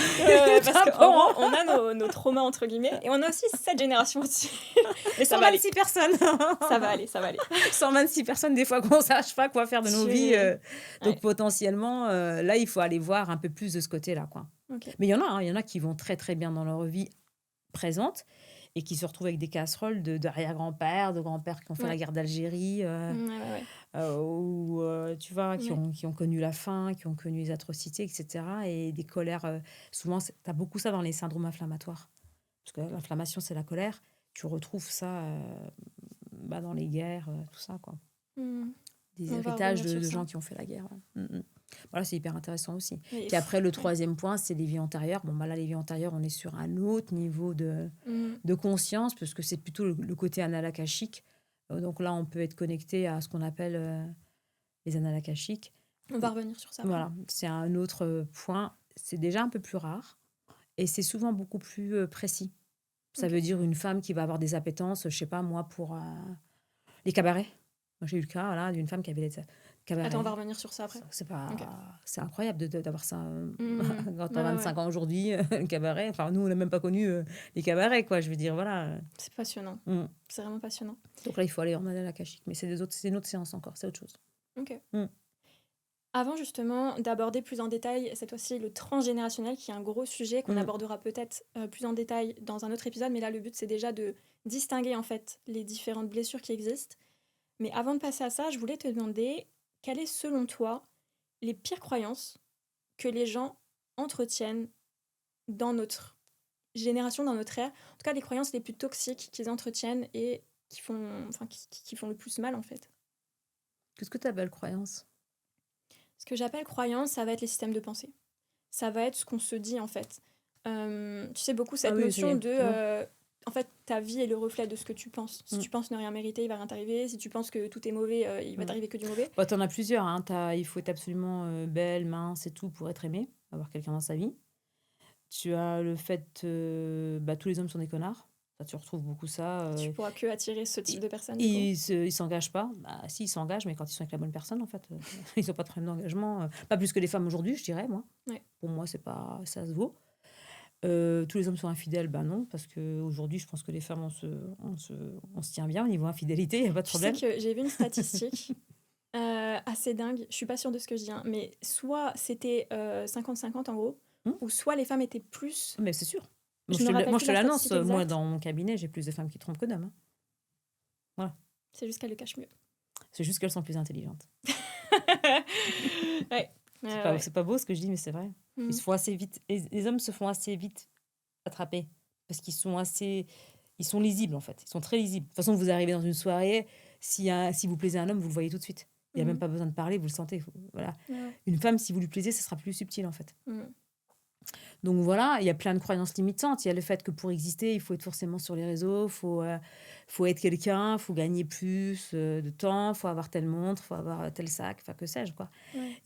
parce qu'on a nos traumas, entre guillemets, et on a aussi cette génération aussi. Et 126 personnes. Ça va aller. 126 personnes, des fois, qu'on ne sache pas quoi faire de nos vies. Donc, potentiellement, là, il faut aller voir un peu plus de ce côté-là, quoi. Mais il y en a qui vont très, très bien dans leur vie, présentes et qui se retrouvent avec des casseroles d'arrière-grand-père, de grands-pères qui ont fait la Ouais. guerre d'Algérie, Ouais, ouais, ouais. ou tu vois, Ouais. qui ont connu la faim, qui ont connu les atrocités, etc. Et des colères. Souvent, tu as beaucoup ça dans les syndromes inflammatoires. Parce que l'inflammation, c'est la colère. Tu retrouves ça dans les guerres, tout ça, quoi. Mmh. Des On va héritages revenir sur de ça. gens qui ont fait la guerre. Ouais. Voilà, c'est hyper intéressant aussi. Mais Puis après, le ouais. troisième point, c'est les vies antérieures. Bon, là, les vies antérieures, on est sur un autre niveau Mmh. de conscience, parce que c'est plutôt le côté analakashique. Donc là, on peut être connecté à ce qu'on appelle les analakashiques. On va revenir sur ça après. Voilà, c'est un autre point. C'est déjà un peu plus rare et c'est souvent beaucoup plus précis. Ça Ok. veut dire une femme qui va avoir des appétences, je sais pas moi, pour les cabarets. Moi, j'ai eu le cas voilà, d'une femme qui avait des cabarets. Attends, on va revenir sur ça après. C'est pas, Ok. c'est incroyable d'avoir ça quand t'as Ouais, 25 ouais. ans aujourd'hui, le cabaret. Enfin, nous, on n'a même pas connu les cabarets, quoi. Je veux dire, voilà. C'est passionnant. Mm. C'est vraiment passionnant. Donc là, il faut aller en analakashique. Mais c'est une autre séance encore, c'est autre chose. Ok. Mm. Avant justement d'aborder plus en détail cette fois-ci le transgénérationnel, qui est un gros sujet qu'on abordera peut-être plus en détail dans un autre épisode, mais là le but c'est déjà de distinguer en fait les différentes blessures qui existent. Mais avant de passer à ça, je voulais te demander quelles est selon toi les pires croyances que les gens entretiennent dans notre génération, dans notre ère, en tout cas les croyances les plus toxiques qu'ils entretiennent et qui font le plus mal en fait. Qu'est-ce que tu appelles croyance? Ce que j'appelle croyance, ça va être les systèmes de pensée. Ça va être ce qu'on se dit en fait. Tu sais, beaucoup cette Ah oui, ça y notion est, de... c'est bon. en fait, ta vie est le reflet de ce que tu penses. Si tu penses ne rien mériter, il va rien t'arriver. Si tu penses que tout est mauvais, il va t'arriver que du mauvais. Bah, t'en as plusieurs. Hein. Il faut être absolument belle, mince et tout pour être aimée, avoir quelqu'un dans sa vie. Tu as le fait tous les hommes sont des connards. Ça, tu retrouves beaucoup ça. Tu pourras que attirer ce type de personne. Ils s'engagent pas. Bah, si, ils s'engagent, mais quand ils sont avec la bonne personne, en fait, ils n'ont pas de problème d'engagement. Pas plus que les femmes aujourd'hui, je dirais, moi. Ouais. Pour moi, c'est pas, ça se vaut. Tous les hommes sont infidèles, ben non, parce qu'aujourd'hui, je pense que les femmes, on se tient bien au niveau infidélité, il n'y a pas de problème. Tu sais que j'ai vu une statistique assez dingue, je suis pas sûre de ce que je dis, hein, mais soit c'était 50-50 en gros, ou soit les femmes étaient plus... Mais c'est sûr. Je me rappelle Moi, plus je te la l'annonce, statistique moi, exacte. dans mon cabinet, j'ai plus de femmes qui trompent que d'hommes. Hein. Voilà. C'est juste qu'elles le cachent mieux. C'est juste qu'elles sont plus intelligentes. Ouais. C'est pas beau ce que je dis, mais c'est vrai. Ils se font assez vite. Les hommes se font assez vite attraper parce qu'ils sont ils sont lisibles en fait. Ils sont très lisibles. De toute façon, vous arrivez dans une soirée, si vous plaisez à un homme, vous le voyez tout de suite. Il n'y a même pas besoin de parler, vous le sentez. Voilà. Une femme, si vous lui plaisez, ce sera plus subtil en fait. Donc voilà, il y a plein de croyances limitantes. Il y a le fait que pour exister, il faut être forcément sur les réseaux, faut être quelqu'un, faut gagner plus de temps, faut avoir telle montre, faut avoir tel sac, enfin que sais-je quoi.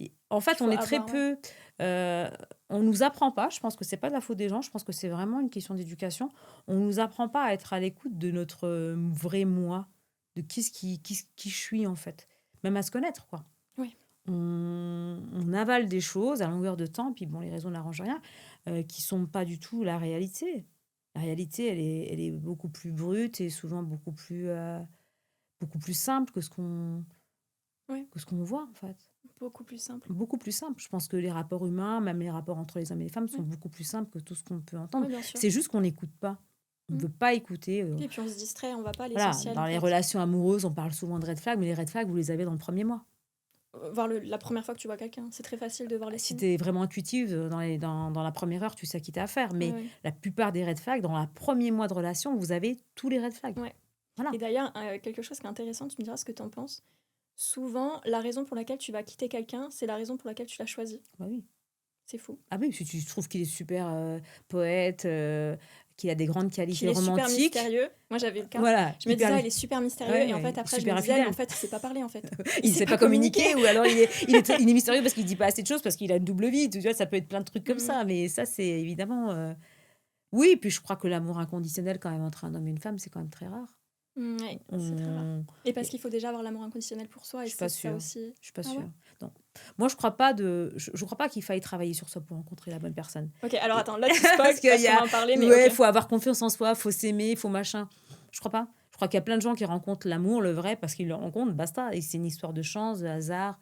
Et, en fait, on est très peu. On nous apprend pas. Je pense que c'est pas de la faute des gens. Je pense que c'est vraiment une question d'éducation. On nous apprend pas à être à l'écoute de notre vrai moi, de qui je suis en fait, même à se connaître quoi. Oui. On avale des choses à longueur de temps, puis bon, les réseaux n'arrangent rien, qui sont pas du tout la réalité. La réalité, elle est beaucoup plus brute et souvent beaucoup plus simple que ce qu'on voit, en fait. Beaucoup plus simple. Beaucoup plus simple. Je pense que les rapports humains, même les rapports entre les hommes et les femmes, sont beaucoup plus simples que tout ce qu'on peut entendre. C'est juste qu'on n'écoute pas. On ne veut pas écouter. Et puis on se distrait, on va pas à Voilà, l'essentiel. dans les relations amoureuses, on parle souvent de red flags, mais les red flags, vous les avez dans le premier mois. Voir la première fois que tu vois quelqu'un, c'est très facile de voir les signes. Si tu es vraiment intuitive, dans la première heure, tu sais à qui tu as affaire. Mais la plupart des red flags, dans le premier mois de relation, vous avez tous les red flags. Ouais. Voilà. Et d'ailleurs, quelque chose qui est intéressant, tu me diras ce que tu en penses. Souvent, la raison pour laquelle tu vas quitter quelqu'un, c'est la raison pour laquelle tu l'as choisi. Bah oui. C'est fou. Ah oui, si tu trouves qu'il est super poète, qu'il a des grandes qualités romantiques. Qu'il est super mystérieux. Moi, j'avais le cas. Voilà, je me disais, il est super mystérieux. Ouais, et en fait, après, je me disais, en fait, il sait pas parler, en fait. Il ne sait pas communiquer. Ou alors, il est mystérieux parce qu'il dit pas assez de choses, parce qu'il a une double vie. Tu vois, ça peut être plein de trucs comme ça. Mais ça, c'est évidemment... Oui, puis je crois que l'amour inconditionnel, quand même, entre un homme et une femme, c'est quand même très rare. Oui, c'est très rare. Et parce qu'il faut déjà avoir l'amour inconditionnel pour soi. Et je suis pas sûre. Aussi... Je suis pas sûre. Ouais. Donc, moi, je crois pas qu'il faille travailler sur soi pour rencontrer la bonne personne. Ok, alors attends, là tu spoil parce qu'on va en parler. Mais ouais, faut avoir confiance en soi, faut s'aimer, faut machin. Je crois pas. Je crois qu'il y a plein de gens qui rencontrent l'amour, le vrai, parce qu'ils le rencontrent, basta. Et c'est une histoire de chance, de hasard.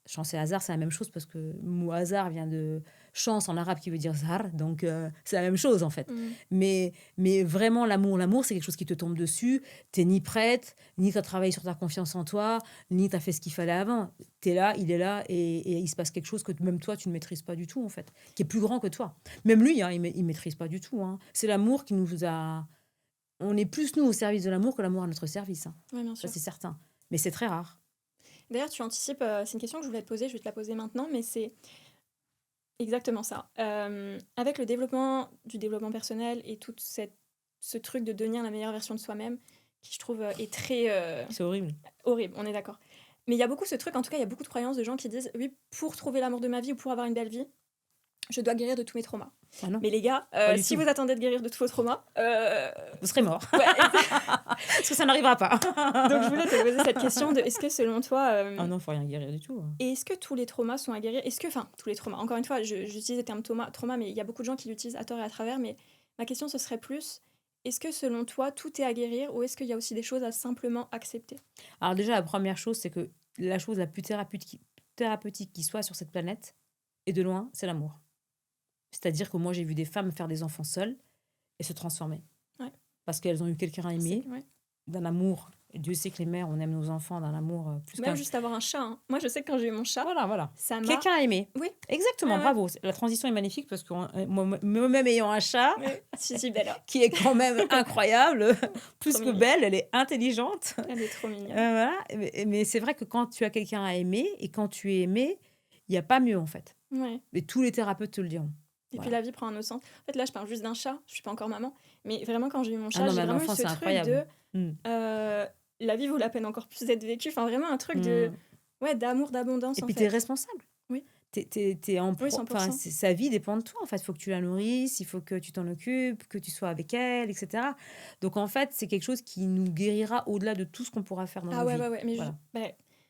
Chance et hasard, c'est la même chose parce que le mot hasard vient de chance en arabe qui veut dire zar, donc c'est la même chose en fait. Mmh. Mais vraiment, l'amour, c'est quelque chose qui te tombe dessus. T'es ni prête, ni tu as travaillé sur ta confiance en toi, ni tu as fait ce qu'il fallait avant. Tu es là, il est là, et il se passe quelque chose que même toi, tu ne maîtrises pas du tout en fait, qui est plus grand que toi. Même lui, hein, il maîtrise pas du tout. Hein. C'est l'amour qui nous a... On est plus, nous, au service de l'amour que l'amour à notre service. Hein. Ouais, bien Ça, sûr. c'est certain. Mais c'est très rare. D'ailleurs, tu anticipes, c'est une question que je voulais te poser, je vais te la poser maintenant, mais c'est exactement ça. Avec le développement du développement personnel et tout ce truc de devenir la meilleure version de soi-même, qui je trouve est très C'est horrible. horrible, on est d'accord. Mais il y a beaucoup ce truc, en tout cas, il y a beaucoup de croyances de gens qui disent, oui, pour trouver l'amour de ma vie ou pour avoir une belle vie, je dois guérir de tous mes traumas. Ah non, Mais les gars, pas du si tout. vous attendez de guérir de tous vos traumas, Vous serez mort. ouais, Parce que ça n'arrivera pas. donc je voulais te poser cette question de est-ce que selon toi, Ah non, faut rien guérir du tout. Hein. et est-ce que tous les traumas sont à guérir? Est-ce que, enfin, tous les traumas, encore une fois, j'utilise le terme trauma, mais il y a beaucoup de gens qui l'utilisent à tort et à travers, mais ma question, ce serait plus, est-ce que selon toi, tout est à guérir ou est-ce qu'il y a aussi des choses à simplement accepter? Alors déjà, la première chose, c'est que la chose la plus thérapeutique qui soit sur cette planète, et de loin, c'est l'amour. C'est-à-dire que moi, j'ai vu des femmes faire des enfants seules et se transformer. Ouais. Parce qu'elles ont eu quelqu'un à aimer, Ouais. d'un amour. Et Dieu sait que les mères, on aime nos enfants d'un amour plus Même qu'un... juste avoir un chat. Hein. Moi, je sais que quand j'ai eu mon chat, Voilà. ça m'a... Quelqu'un à aimer. Oui. Exactement, Ouais. bravo. La transition est magnifique parce que moi-même ayant un chat, si, belle. qui est quand même incroyable, plus Trop que mignonne. belle, elle est intelligente. Elle est trop mignonne. Voilà. Mais c'est vrai que quand tu as quelqu'un à aimer et quand tu es aimé, il n'y a pas mieux en fait. Ouais. Et tous les thérapeutes te le diront. Et Voilà. puis la vie prend un autre sens. En fait, là, je parle juste d'un chat. Je suis pas encore maman. Mais vraiment, quand j'ai eu mon chat, Ah non, j'ai mais un vraiment eu enfant, ce c'est truc incroyable. de... la vie vaut la peine encore plus d'être vécue. Enfin, vraiment un truc de... Ouais, d'amour, d'abondance, Et en puis, fait. tu es responsable. Oui. T'es en Oui, 100%. sa vie dépend de toi, en fait. Il faut que tu la nourrisses, il faut que tu t'en occupes, que tu sois avec elle, etc. Donc, en fait, c'est quelque chose qui nous guérira au-delà de tout ce qu'on pourra faire dans nos vies. Ouais. Mais Voilà.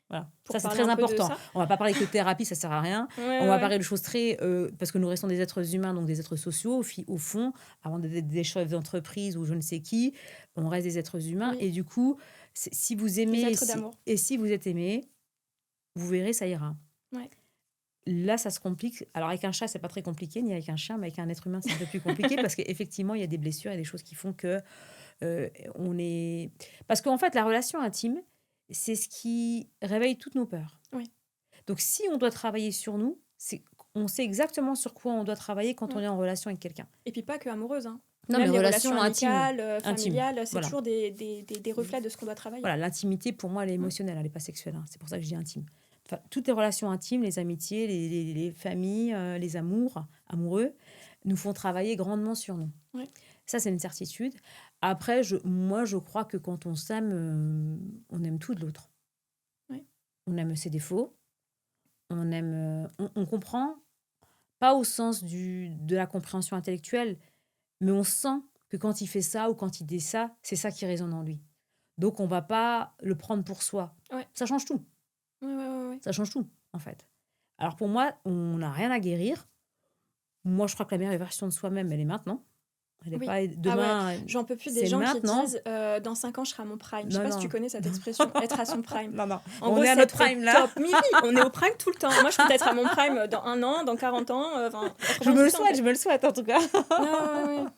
Voilà. pour Ça, c'est parler très un peu de important. ça. On va pas parler que thérapie, ça sert à rien. On va parler de choses très... parce que nous restons des êtres humains, donc des êtres sociaux, au fond, avant d'être des chefs d'entreprise ou je ne sais qui, on reste des êtres humains. Oui. Et du coup, si vous aimez... Des êtres d'amour. Et si vous êtes aimé, vous verrez, ça ira. Ouais. Là, ça se complique. Alors, avec un chat, c'est pas très compliqué, ni avec un chien, mais avec un être humain, c'est un peu plus compliqué parce qu'effectivement, il y a des blessures et des choses qui font que on est... Parce qu'en fait, la relation intime, c'est ce qui réveille toutes nos peurs. Oui. Donc, si on doit travailler sur nous, on sait exactement sur quoi on doit travailler quand on est en relation avec quelqu'un. Et puis pas que amoureuse. Hein. Non, même mais les relations relations amicales, familiales, c'est voilà. toujours des reflets de ce qu'on doit travailler. Voilà, l'intimité, pour moi, elle est émotionnelle, elle n'est pas sexuelle. Hein. C'est pour ça que je dis intime. Enfin, toutes les relations intimes, les amitiés, les familles, les amoureux, nous font travailler grandement sur nous. Ouais. Ça, c'est une certitude. Après, moi, je crois que quand on s'aime, on aime tout de l'autre. Ouais. On aime ses défauts. On aime... on comprend, pas au sens de la compréhension intellectuelle, mais on sent que quand il fait ça ou quand il dit ça, c'est ça qui résonne en lui. Donc, on va pas le prendre pour soi. Ouais. Ça change tout. Ouais. Ça change tout, en fait. Alors, pour moi, on n'a rien à guérir. Moi, je crois que la meilleure version de soi-même, elle est maintenant. Elle n'est pas demain. J'en peux plus des gens maintenant. qui disent dans 5 ans, je serai à mon prime. Je sais pas si tu connais cette expression, être à son prime. Non. En on gros, est à notre prime, là. Oui, on est au prime tout le temps. Moi, je peux être à mon prime dans 1 an, dans 40 ans. Je me le souhaite, en tout cas.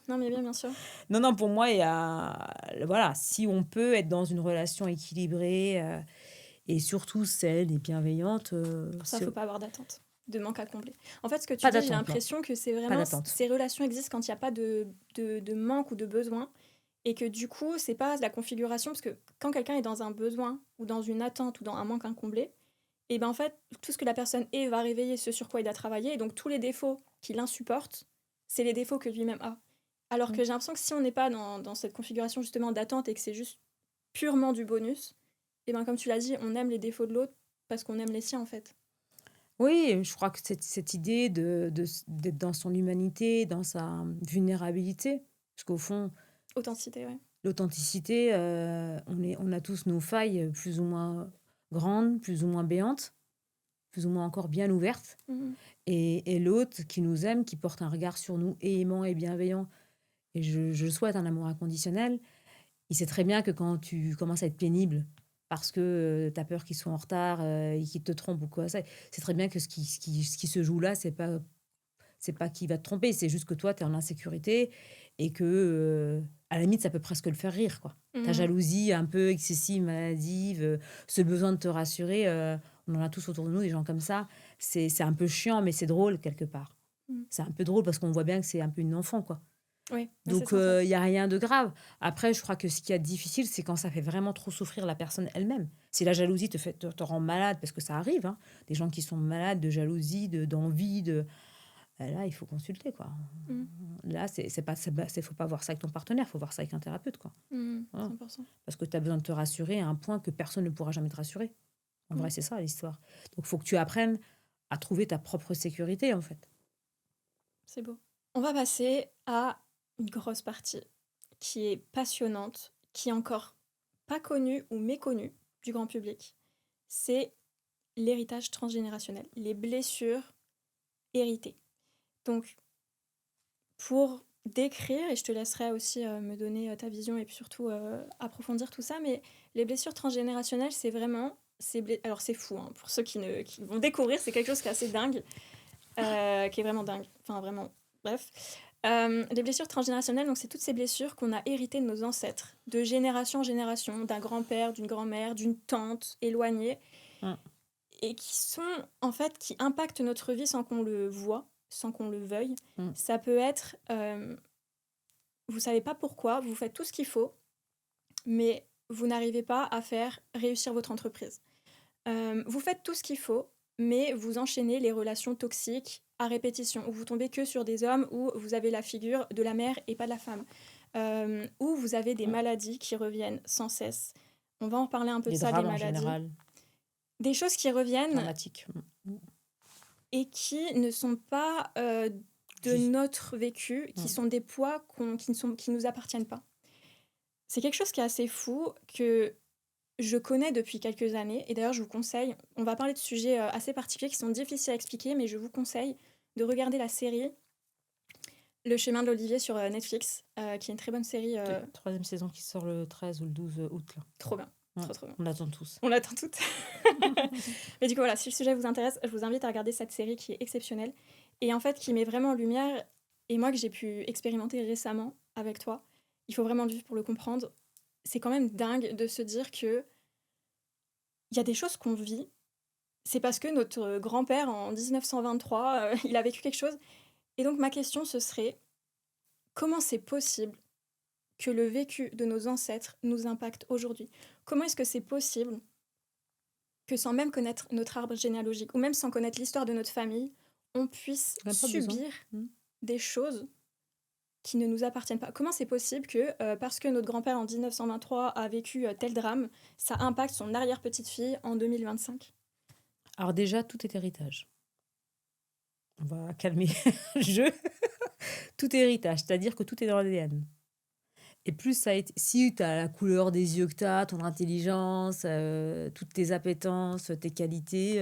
Non, mais bien sûr. Non, pour moi, il y a... Voilà, si on peut être dans une relation équilibrée et surtout saine et bienveillante... Pour ça, il ne faut pas avoir d'attente, de manque à combler. En fait, ce que tu Pas dis, j'ai d'attente, l'impression que c'est vraiment... Ces relations existent quand il n'y a pas de manque ou de besoin. Et que du coup, c'est pas la configuration, parce que quand quelqu'un est dans un besoin ou dans une attente ou dans un manque incomblé, et ben en fait, tout ce que la personne est va réveiller ce sur quoi il a travaillé, et donc tous les défauts qu'il insupporte, c'est les défauts que lui-même a. Alors que j'ai l'impression que si on n'est pas dans cette configuration justement d'attente et que c'est juste purement du bonus, et ben comme tu l'as dit, on aime les défauts de l'autre parce qu'on aime les siens en fait. Oui, je crois que cette idée d'être dans son humanité, dans sa vulnérabilité, parce qu'au fond... Authenticité, ouais. L'authenticité, on a tous nos failles plus ou moins grandes, plus ou moins béantes, plus ou moins encore bien ouvertes. Mmh. Et l'autre qui nous aime, qui porte un regard sur nous aimant et bienveillant, et je souhaite un amour inconditionnel, il sait très bien que quand tu commences à être pénible parce que tu as peur qu'ils soient en retard et qu'ils te trompent ou quoi, c'est très bien que ce qui se joue là, c'est pas C'est pas qu'il va te tromper, c'est juste que toi, tu es en insécurité et que, à la limite, ça peut presque le faire rire, quoi. Ta Mmh. jalousie un peu excessive, maladive, ce besoin de te rassurer, on en a tous autour de nous, des gens comme ça. C'est un peu chiant, mais c'est drôle quelque part. Mmh. C'est un peu drôle parce qu'on voit bien que c'est un peu une enfant, quoi. Oui, mais c'est Donc, ça, en fait. il y a rien de grave. Après, je crois que ce qui est difficile, c'est quand ça fait vraiment trop souffrir la personne elle-même. Si la jalousie te rend malade, parce que ça arrive, hein, des gens qui sont malades de jalousie, d'envie, là, il faut consulter, quoi. Mmh. Là, faut pas voir ça avec ton partenaire, faut voir ça avec un thérapeute, quoi. Mmh. Voilà. 100%. Parce que tu as besoin de te rassurer à un point que personne ne pourra jamais te rassurer. En Mmh. vrai, c'est ça l'histoire. Donc, il faut que tu apprennes à trouver ta propre sécurité, en fait. C'est beau. On va passer à une grosse partie qui est passionnante, qui est encore pas connue ou méconnue du grand public. C'est l'héritage transgénérationnel, les blessures héritées. Donc, pour décrire, et je te laisserai aussi me donner ta vision et puis surtout approfondir tout ça, mais les blessures transgénérationnelles, c'est vraiment... Alors c'est fou, hein, pour ceux qui vont découvrir, c'est quelque chose qui est assez dingue, qui est vraiment dingue. Enfin, vraiment, bref. Les blessures transgénérationnelles, donc c'est toutes ces blessures qu'on a héritées de nos ancêtres, de génération en génération, d'un grand-père, d'une grand-mère, d'une tante éloignée, Mm. et qui sont, en fait, qui impactent notre vie sans qu'on le voie, sans qu'on le veuille. Mm. Ça peut être, vous savez pas pourquoi, vous faites tout ce qu'il faut, mais vous n'arrivez pas à faire réussir votre entreprise. Vous faites tout ce qu'il faut, mais vous enchaînez les relations toxiques à répétition, où vous tombez que sur des hommes, où vous avez la figure de la mère et pas de la femme, où vous avez des Mm. maladies qui reviennent sans cesse. On va en parler un peu de Les ça, des drames en maladies. général, Des choses qui reviennent dramatiques. et qui ne sont pas de Juste. notre vécu, qui Mm. sont des poids qui nous appartiennent pas. C'est quelque chose qui est assez fou, que je connais depuis quelques années, et d'ailleurs je vous conseille, on va parler de sujets assez particuliers qui sont difficiles à expliquer, mais je vous conseille de regarder la série Le chemin de l'Olivier sur Netflix, qui est une très bonne série, Troisième saison qui sort le 13 ou le 12 août, là. trop bien, Ouais, trop bien. on attend tous. On l'attend toutes. Mais du coup voilà, si le sujet vous intéresse, je vous invite à regarder cette série qui est exceptionnelle, et en fait qui met vraiment en lumière, et moi que j'ai pu expérimenter récemment avec toi, il faut vraiment le vivre pour le comprendre, c'est quand même dingue de se dire que il y a des choses qu'on vit. C'est parce que notre grand-père, en 1923, il a vécu quelque chose. Et donc ma question, ce serait, comment c'est possible que le vécu de nos ancêtres nous impacte aujourd'hui? Comment est-ce que c'est possible que sans même connaître notre arbre généalogique, ou même sans connaître l'histoire de notre famille, on puisse On n'a pas besoin. subir Mm. des choses qui ne nous appartiennent pas? Comment c'est possible que, parce que notre grand-père en 1923 a vécu tel drame, ça impacte son arrière-petite-fille en 2025? Alors déjà, tout est héritage. On va calmer le jeu. Tout est héritage, c'est-à-dire que tout est dans l'ADN. Et plus ça a été... Si tu as la couleur des yeux que tu as, ton intelligence, toutes tes appétences, tes qualités,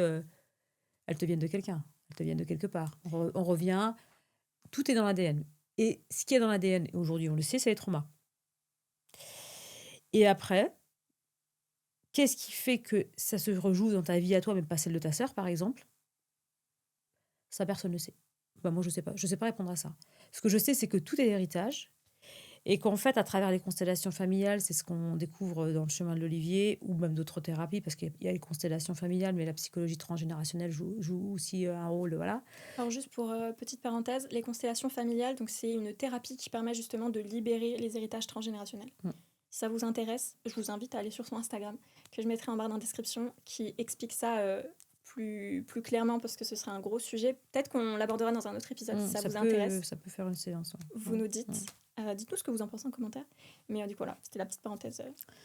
elles te viennent de quelqu'un. Elles te viennent de quelque part. On revient, tout est dans l'ADN. Et ce qui est dans l'ADN, aujourd'hui on le sait, c'est les traumas. Et après, qu'est-ce qui fait que ça se rejoue dans ta vie à toi, mais pas celle de ta sœur, par exemple? Ça, personne ne le sait. Bah, moi, je sais pas. Je sais pas répondre à ça. Ce que je sais, c'est que tout est héritage. Et qu'en fait, à travers les constellations familiales, c'est ce qu'on découvre dans le chemin de l'Olivier, ou même d'autres thérapies, parce qu'il y a les constellations familiales, mais la psychologie transgénérationnelle joue aussi un rôle. Voilà. Alors juste pour petite parenthèse, les constellations familiales, donc c'est une thérapie qui permet justement de libérer les héritages transgénérationnels. Mm. Si ça vous intéresse, je vous invite à aller sur son Instagram, que je mettrai en barre description, qui explique ça plus clairement, parce que ce serait un gros sujet. Peut-être qu'on l'abordera dans un autre épisode si ça vous intéresse. Ça peut faire une séance. Ouais. Vous nous dites. Dites-nous ce que vous en pensez en commentaire. Mais du coup, voilà, c'était la petite parenthèse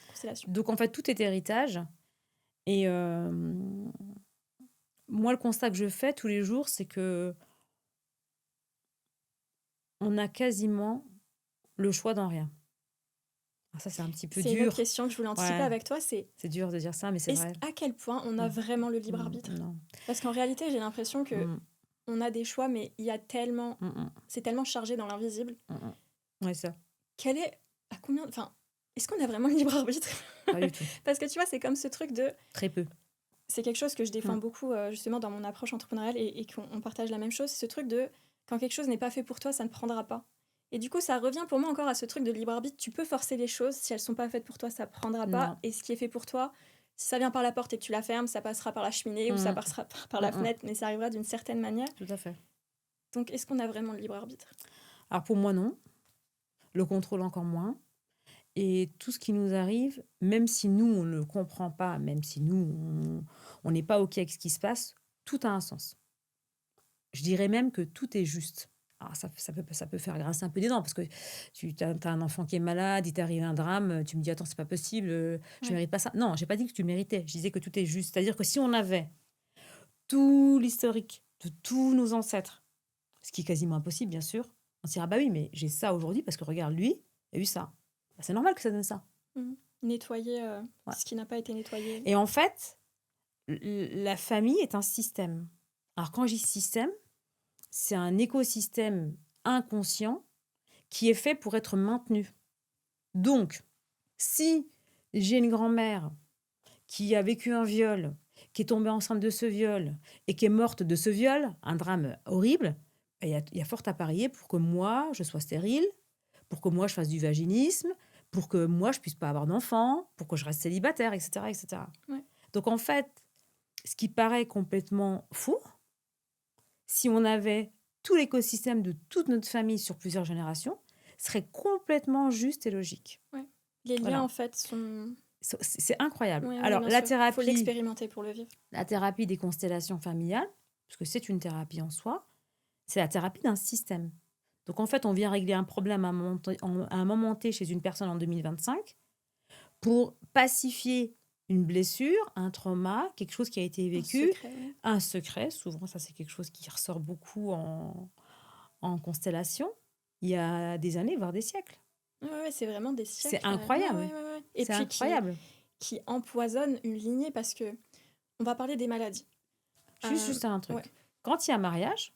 constellation. Donc en fait, tout est héritage. Et moi, le constat que je fais tous les jours, c'est que on a quasiment le choix dans rien. Alors ça, c'est un petit peu C'est dur. une autre question que je voulais anticiper avec toi, c'est dur de dire ça, mais c'est vrai. à quel point on a vraiment le libre arbitre? Non. Parce qu'en réalité, j'ai l'impression que on a des choix, mais il y a tellement... C'est tellement chargé dans l'invisible. Ouais, ça. Quel est... À combien... Enfin, est-ce qu'on a vraiment le libre arbitre? Pas du tout. Parce que tu vois, c'est comme ce truc de... Très peu. C'est quelque chose que je défends beaucoup, justement, dans mon approche entrepreneuriale, et qu'on partage la même chose. C'est ce truc de... Quand quelque chose n'est pas fait pour toi, ça ne prendra pas. Et du coup, ça revient pour moi encore à ce truc de libre arbitre. Tu peux forcer les choses, si elles sont pas faites pour toi, ça prendra pas. Non. Et ce qui est fait pour toi, si ça vient par la porte et que tu la fermes, ça passera par la cheminée ou ça Mm, passera par la mm, mm. fenêtre, mais ça arrivera d'une certaine manière. Tout à fait. Donc, est-ce qu'on a vraiment le libre arbitre? Alors pour moi, non. Le contrôle encore moins. Et tout ce qui nous arrive, même si nous, on ne comprend pas, même si nous, on n'est pas OK avec ce qui se passe, tout a un sens. Je dirais même que tout est juste. Alors ça peut faire grincer un peu des dents, parce que tu as un enfant qui est malade, il t'arrive un drame, tu me dis, attends, c'est pas possible, je Ouais. mérite pas ça. Non, j'ai pas dit que tu le méritais, je disais que tout est juste. C'est-à-dire que si on avait tout l'historique de tous nos ancêtres, ce qui est quasiment impossible, bien sûr, on se dirait, ah bah oui, mais j'ai ça aujourd'hui parce que regarde, lui, il a eu ça. Bah, c'est normal que ça donne ça. Nettoyer Ouais. ce qui n'a pas été nettoyé. Et en fait, la famille est un système. Alors quand je dis système, c'est un écosystème inconscient qui est fait pour être maintenu. Donc, si j'ai une grand-mère qui a vécu un viol, qui est tombée enceinte de ce viol et qui est morte de ce viol, un drame horrible, il y a fort à parier pour que moi, je sois stérile, pour que moi, je fasse du vaginisme, pour que moi, je puisse pas avoir d'enfant, pour que je reste célibataire, etc. etc. Ouais. Donc, en fait, ce qui paraît complètement fou, si on avait tout l'écosystème de toute notre famille sur plusieurs générations, serait complètement juste et logique. Les liens, Voilà. en fait, sont... C'est incroyable. Ouais, Alors, bien la sûr. Faut thérapie, l'expérimenter pour le vivre. la thérapie des constellations familiales, parce que c'est une thérapie en soi, c'est la thérapie d'un système. Donc, en fait, on vient régler un problème à un moment T chez une personne en 2025 pour pacifier une blessure, un trauma, quelque chose qui a été vécu, un secret. Souvent, ça, c'est quelque chose qui ressort beaucoup en constellation, il y a des années, voire des siècles. Ouais, c'est vraiment des siècles. C'est incroyable. Ouais. Et c'est puis incroyable. Qui empoisonne une lignée parce que on va parler des maladies. Juste un truc. Ouais. Quand il y a mariage,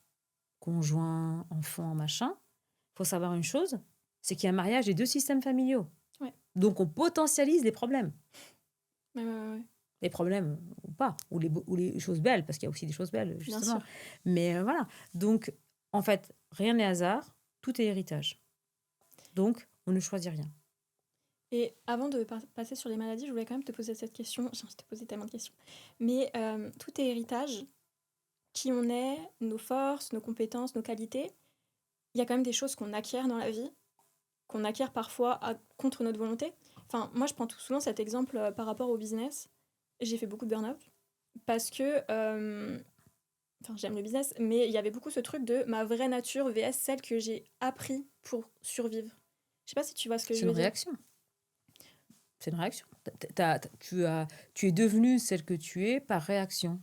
conjoint, enfant, machin, il faut savoir une chose, c'est qu'il y a un mariage des deux systèmes familiaux. Ouais. Donc, on potentialise les problèmes. Ouais. Les problèmes ou pas, ou les choses belles, parce qu'il y a aussi des choses belles, justement. Mais voilà. Donc, en fait, rien n'est hasard, tout est héritage. Donc, on ne choisit rien. Et avant de passer sur les maladies, je voulais quand même te poser cette question. Je t'ai posé tellement de questions. Mais tout est héritage. Qui on est, nos forces, nos compétences, nos qualités. Il y a quand même des choses qu'on acquiert dans la vie, qu'on acquiert parfois contre notre volonté. Enfin, moi, je prends tout souvent cet exemple par rapport au business. J'ai fait beaucoup de burn-out parce que... Enfin, j'aime le business, mais il y avait beaucoup ce truc de ma vraie nature vs celle que j'ai appris pour survivre. Je sais pas si tu vois ce que je veux dire. C'est une réaction. Tu es devenue celle que tu es par réaction.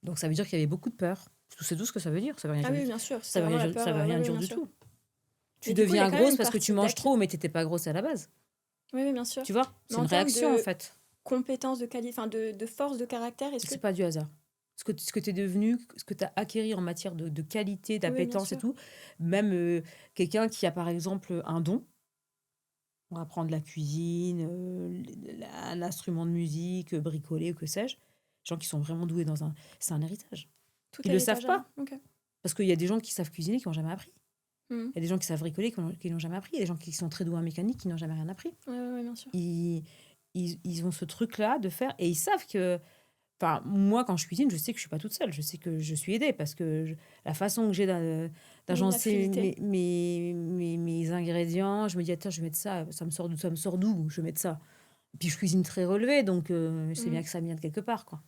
Donc ça veut dire qu'il y avait beaucoup de peur. C'est tout ce que ça veut dire. Ça veut rien dire. Oui, bien sûr. Ça veut rien dire du tout. Tu deviens grosse parce que tu manges trop, mais tu n'étais pas grosse à la base. Oui, bien sûr. Tu vois, c'est une réaction en fait. Compétences de qualité, enfin de force de caractère. C'est pas du hasard. Ce que tu es devenu, ce que tu as acquis en matière de qualité, d'appétence et tout. Même quelqu'un qui a par exemple un don. On va apprendre la cuisine, un instrument de musique, bricoler ou que sais-je. Les gens qui sont vraiment doués c'est un héritage. Ils ne le savent pas. Okay. Parce qu'il y a des gens qui savent cuisiner qui n'ont jamais appris. Il y a des gens qui savent bricoler qui n'ont jamais appris. Il y a des gens qui sont très doués en mécanique qui n'ont jamais rien appris. Oui, bien sûr. Ils ont ce truc-là de faire. Et ils savent que... Enfin, moi, quand je cuisine, je sais que je ne suis pas toute seule. Je sais que je suis aidée parce que la façon que j'ai d'agencer mes ingrédients, je me dis, attends, je vais mettre ça me sort d'où je vais mettre ça. Puis je cuisine très relevé, donc je sais bien que ça vient de quelque part, quoi.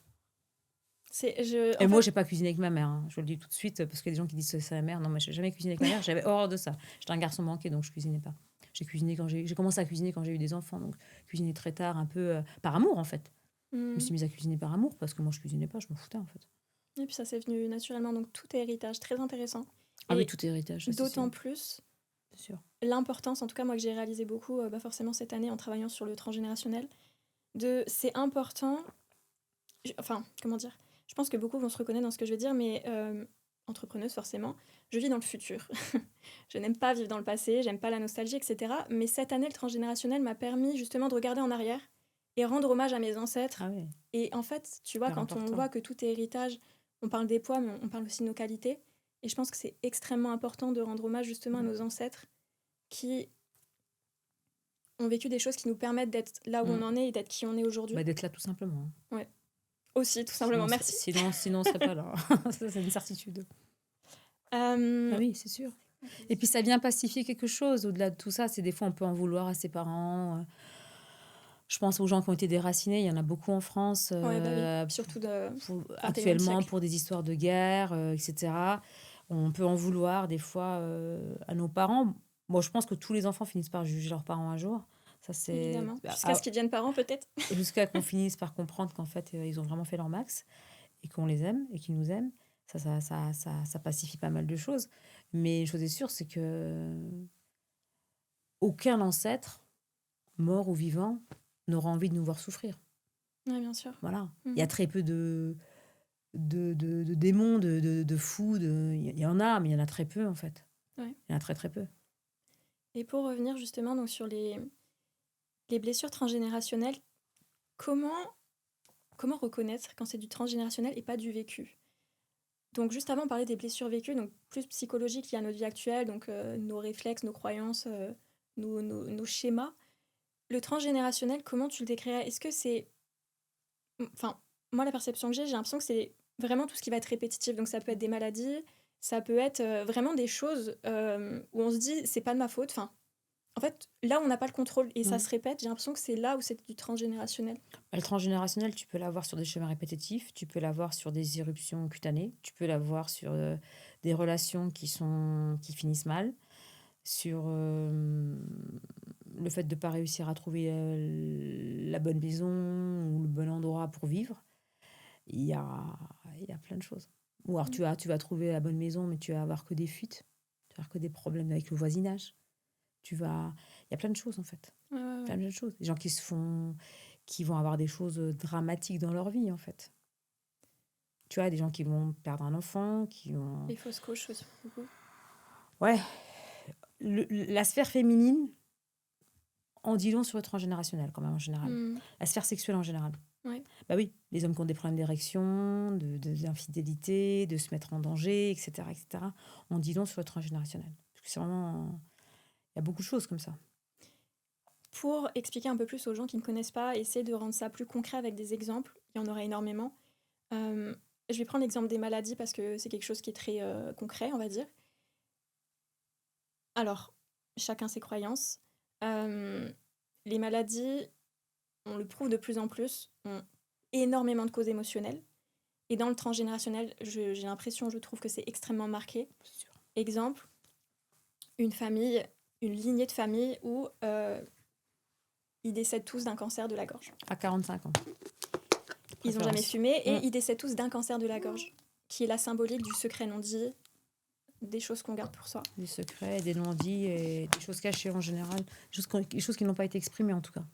Moi, j'ai pas cuisiné avec ma mère, hein. Je le dis tout de suite, parce qu'il y a des gens qui disent que c'est la mère. Non, moi, j'ai jamais cuisiné avec ma mère, j'avais horreur de ça. J'étais un garçon manqué, donc je cuisinais pas. J'ai commencé à cuisiner quand j'ai eu des enfants, donc cuisiner très tard, un peu par amour, en fait. Je me suis mise à cuisiner par amour, parce que moi, je cuisinais pas, je m'en foutais, en fait. Et puis ça s'est venu naturellement, donc tout est héritage, très intéressant. Ah oui, tout est héritage. D'autant plus, c'est sûr. L'importance, en tout cas moi que j'ai réalisé beaucoup, forcément cette année en travaillant sur le transgénérationnel, c'est important, enfin, comment dire, je pense que beaucoup vont se reconnaître dans ce que je veux dire, mais entrepreneuse forcément, je vis dans le futur. Je n'aime pas vivre dans le passé, j'aime pas la nostalgie, etc. Mais cette année, le transgénérationnel m'a permis justement de regarder en arrière et rendre hommage à mes ancêtres. Ah oui. Et en fait, tu vois, quand on voit que tout est héritage, on parle des poids, mais on parle aussi de nos qualités. Et je pense que c'est extrêmement important de rendre hommage justement à nos ancêtres qui ont vécu des choses qui nous permettent d'être là où on Mm. en est et d'être qui on est aujourd'hui. D'être là tout simplement. Ouais. Aussi, tout simplement. Merci. Sinon on serait pas là. Ça, c'est une certitude. Ah oui, c'est sûr. Et puis ça vient pacifier quelque chose. Au-delà de tout ça, c'est des fois on peut en vouloir à ses parents. Je pense aux gens qui ont été déracinés. Il y en a beaucoup en France. Ouais, bah oui. Surtout de Actuellement, siècle. pour des histoires de guerre, etc. On peut en vouloir des fois à nos parents. Moi, je pense que tous les enfants finissent par juger leurs parents un jour. Ça, c'est Évidemment. Jusqu'à ce qu'ils deviennent parents, peut-être. jusqu'à qu'on finisse par comprendre qu'en fait, ils ont vraiment fait leur max et qu'on les aime et qu'ils nous aiment. Ça pacifie pas mal de choses. Mais une chose est sûre, c'est que aucun ancêtre, mort ou vivant, n'aura envie de nous voir souffrir. Oui, bien sûr. Voilà. Il y a très peu de démons, de fous. Il y en a, mais il y en a très peu, en fait. Ouais. Il y en a très, très peu. Et pour revenir justement donc, sur les blessures transgénérationnelles, comment reconnaître quand c'est du transgénérationnel et pas du vécu? Donc juste avant, on parlait des blessures vécues, donc plus psychologiques liées à notre vie actuelle, donc nos réflexes, nos croyances, nos schémas. Le transgénérationnel, comment tu le décrirais? Est-ce que c'est... Enfin, moi, la perception que j'ai l'impression que c'est vraiment tout ce qui va être répétitif. Donc ça peut être des maladies, ça peut être vraiment des choses où on se dit, c'est pas de ma faute. Enfin, en fait, là, on n'a pas le contrôle et ça se répète. J'ai l'impression que c'est là où c'est du transgénérationnel. Le transgénérationnel, tu peux l'avoir sur des schémas répétitifs, tu peux l'avoir sur des éruptions cutanées, tu peux l'avoir sur des relations qui finissent mal, sur le fait de ne pas réussir à trouver la bonne maison ou le bon endroit pour vivre. Il y a plein de choses. Ou alors tu vas trouver la bonne maison, mais tu vas avoir que des fuites, tu vas avoir que des problèmes avec le voisinage. Il y a plein de choses en fait. Plein de choses. Des gens qui vont avoir des choses dramatiques dans leur vie en fait. Tu vois, des gens qui vont perdre un enfant, qui vont... Les fausses couches aussi, beaucoup. Ouais. La sphère féminine en dit long sur le transgénérationnel quand même en général. La sphère sexuelle en général. Ouais. Bah oui, les hommes qui ont des problèmes d'érection, d'infidélité, de se mettre en danger, etc., on dit long sur le transgénérationnel. Parce que c'est vraiment... Il y a beaucoup de choses comme ça. Pour expliquer un peu plus aux gens qui ne connaissent pas, essayer de rendre ça plus concret avec des exemples, il y en aura énormément. Je vais prendre l'exemple des maladies parce que c'est quelque chose qui est très concret, on va dire. Alors, chacun ses croyances. Les maladies, on le prouve de plus en plus, ont énormément de causes émotionnelles. Et dans le transgénérationnel, j'ai l'impression, je trouve que c'est extrêmement marqué. Exemple, une lignée de famille où ils décèdent tous d'un cancer de la gorge. À 45 ans. Ils n'ont jamais fumé et ils décèdent tous d'un cancer de la gorge, qui est la symbolique du secret non dit, des choses qu'on garde pour soi. Des secrets, des non-dits et des choses cachées en général. Des choses qui n'ont pas été exprimées en tout cas.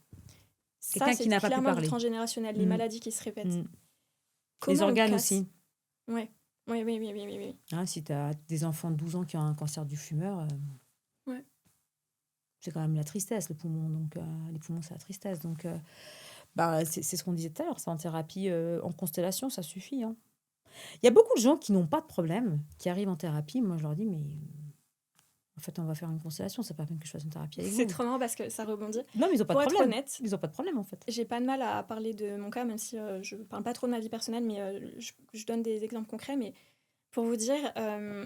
Ça, c'est clairement du transgénérationnel, les maladies qui se répètent. Les organes aussi. Ouais. Oui. Hein, si tu as des enfants de 12 ans qui ont un cancer du fumeur, c'est quand même la tristesse, le poumon. Donc, les poumons, c'est la tristesse. Donc, c'est ce qu'on disait tout à l'heure. C'est en thérapie, en constellation, ça suffit. Hein. Il y a beaucoup de gens qui n'ont pas de problème, qui arrivent en thérapie. Moi, je leur dis, mais en fait, on va faire une constellation. C'est pas la peine que je fasse une thérapie avec vous. C'est trop marrant parce que ça rebondit. Non, mais ils n'ont pas de problème. Pour être honnête, ils n'ont pas de problème, en fait. J'ai pas de mal à parler de mon cas, même si je parle pas trop de ma vie personnelle, mais je donne des exemples concrets. Mais pour vous dire,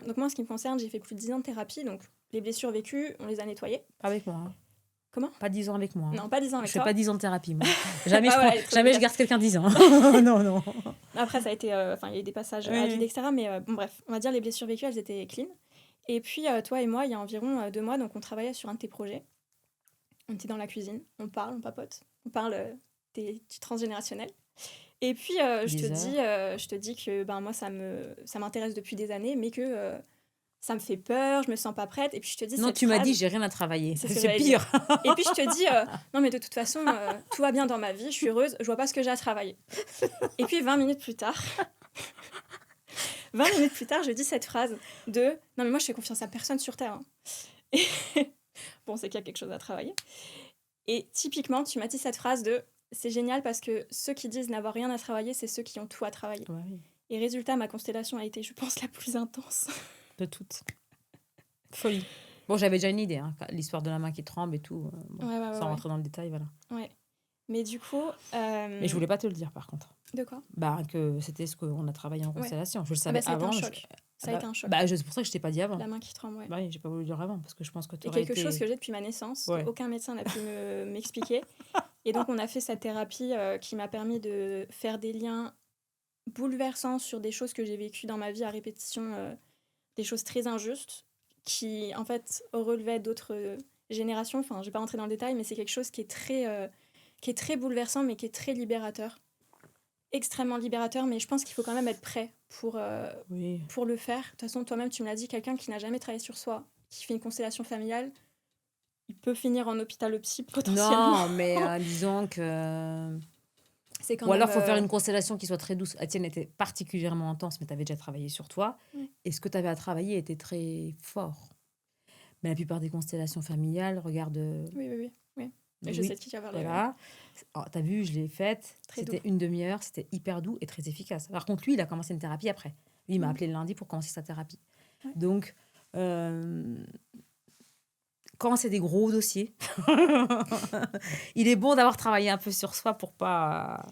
donc moi, en ce qui me concerne, j'ai fait plus de 10 ans de thérapie. Donc, les blessures vécues, on les a nettoyées. Pas avec moi. Hein. Comment ? Pas 10 ans avec moi. Hein. Non, pas 10 ans avec toi. Je fais pas 10 ans de thérapie, moi. Jamais, jamais je garde quelqu'un 10 ans. non. Après, ça a été... il y a eu des passages à vide, etc. Mais bon, bref, on va dire les blessures vécues, elles étaient clean. Et puis, toi et moi, il y a environ 2 mois, donc on travaillait sur un de tes projets. On était dans la cuisine, on parle, on papote. On parle du transgénérationnel. Et puis, je te dis que moi, ça m'intéresse depuis des années, mais que... ça me fait peur, je me sens pas prête. Et puis je te dis... Non, tu m'as dit, j'ai rien à travailler. C'est pire. Et puis je te dis, non mais de toute façon, tout va bien dans ma vie, je suis heureuse, je vois pas ce que j'ai à travailler. Et puis 20 minutes plus tard, je dis cette phrase de... Non mais moi je fais confiance à personne sur Terre. Hein. Et bon, c'est qu'il y a quelque chose à travailler. Et typiquement, tu m'as dit cette phrase de... C'est génial parce que ceux qui disent n'avoir rien à travailler, c'est ceux qui ont tout à travailler. Ouais. Et résultat, ma constellation a été, je pense, la plus intense. de toutes. Folie. Bon, j'avais déjà une idée, hein, l'histoire de la main qui tremble et tout. Bon, Ouais, ouais, ouais, sans ouais. rentrer dans le détail, voilà. Ouais. Mais du coup, Mais je voulais pas te le dire, par contre. de quoi? Bah, que c'était ce qu'on a travaillé en Ouais. constellation. Je le Ah bah, savais ça a été un avant. choc. Ça a Bah, été un choc. c'est pour ça que je t'ai pas dit avant. La main qui tremble, ouais. Bah oui, j'ai pas voulu le dire avant, parce que je pense que tu Et aurais quelque chose été... que j'ai depuis ma naissance, Ouais. qu'aucun médecin n'a pu m'expliquer. Et donc, on a fait cette thérapie qui m'a permis de faire des liens bouleversants sur des choses que j'ai vécues dans ma vie à répétition, des choses très injustes, qui, en fait, relevaient d'autres générations. Enfin, je vais pas rentrer dans le détail, mais c'est quelque chose qui est très bouleversant, mais qui est très libérateur. Extrêmement libérateur, mais je pense qu'il faut quand même être prêt Oui. pour le faire. De toute façon, toi-même, tu me l'as dit, quelqu'un qui n'a jamais travaillé sur soi, qui fait une constellation familiale, il peut finir en hôpital psy potentiellement. Non, mais disons que... C'est quand Ou alors, même... il faut faire une constellation qui soit très douce. La tienne était particulièrement intense, mais tu avais déjà travaillé sur toi. Ouais. Et ce que tu avais à travailler était très fort. Mais la plupart des constellations familiales, regarde... Oui. Et je Louis, sais de qui tu vas parler. voilà. T'as vu, je l'ai faite. Très C'était doux. une demi-heure, c'était hyper doux et très efficace. Par contre, lui, il a commencé une thérapie après. Lui, il m'a appelé le lundi pour commencer sa thérapie. Ouais. Donc, quand c'est des gros dossiers, il est bon d'avoir travaillé un peu sur soi pour pas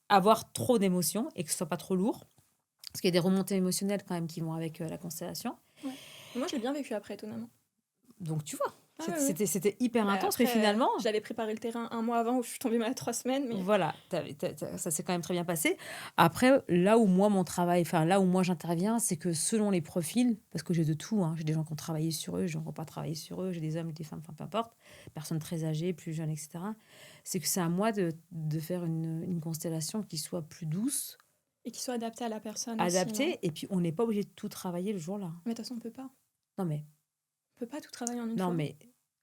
avoir trop d'émotions et que ce soit pas trop lourd. Parce qu'il y a des remontées émotionnelles quand même qui vont avec la constellation. Ouais. Moi, je l'ai bien vécu après, étonnamment. Donc, tu vois, Ah, ouais. c'était hyper intense, après, mais finalement... j'avais préparé le terrain un mois avant où je suis tombée malade 3 semaines. Mais... Voilà, ça s'est quand même très bien passé. Après, là où moi, là où moi j'interviens, c'est que selon les profils, parce que j'ai de tout, hein, j'ai des gens qui ont travaillé sur eux, j'ai des gens qui n'ont pas travaillé sur eux, j'ai des hommes, des femmes, enfin peu importe, personnes très âgées, plus jeunes, etc. C'est que c'est à moi de faire une constellation qui soit plus douce, Et qui soit adaptée à la personne adaptée, aussi, et puis on n'est pas obligé de tout travailler le jour-là. mais de toute façon, on peut pas. Non, mais, On peut pas tout travailler en une fois. mais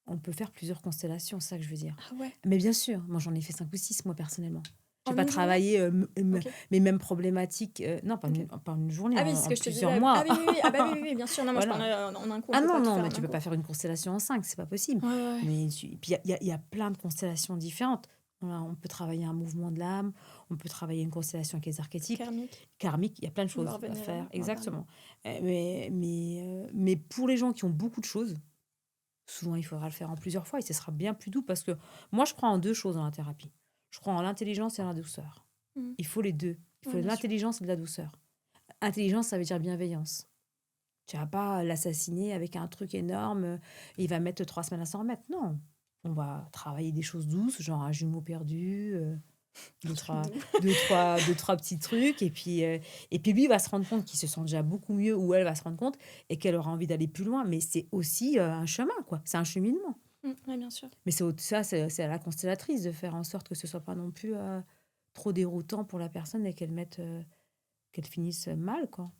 on peut faire plusieurs constellations, c'est ça que je veux dire. Ah ouais. Mais bien sûr, moi j'en ai fait 5 ou 6, moi personnellement. Je En n'ai pas une journée travaillé Ok. mes mêmes problématiques. Non, pas, Ok. pas une journée, Ah oui, en, c'est ce en que je te plusieurs disais. mois. Ah oui. Ah bah oui, bien sûr. Non, moi, je Voilà. parlais en un coup. On Ah peut pas non, tout non, faire mais en tu un peux coup. pas faire une constellation en 5, c'est pas possible. Ouais. Mais puis il y a plein de constellations différentes. Voilà, on peut travailler un mouvement de l'âme, on peut travailler une constellation avec les archétypes. Karmique, il y a plein de On va choses à revenir, faire. on va Exactement. Mais pour les gens qui ont beaucoup de choses, souvent il faudra le faire en plusieurs fois et ce sera bien plus doux parce que moi je crois en 2 choses dans la thérapie. Je crois en l'intelligence et en la douceur. Mhm. Il faut les 2. Il faut Ouais, de bien sûr. l'intelligence et de la douceur. Intelligence, ça veut dire bienveillance. Tu vas pas l'assassiner avec un truc énorme, il va mettre 3 semaines à s'en remettre. Non. On va travailler des choses douces, genre un jumeau perdu, deux, trois petits trucs. Et puis lui, il va se rendre compte qu'il se sent déjà beaucoup mieux, ou elle va se rendre compte, et qu'elle aura envie d'aller plus loin. Mais c'est aussi un chemin, quoi. C'est un cheminement. Oui, bien sûr. Mais c'est à la constellatrice de faire en sorte que ce soit pas non plus trop déroutant pour la personne et qu'elle finisse mal, quoi.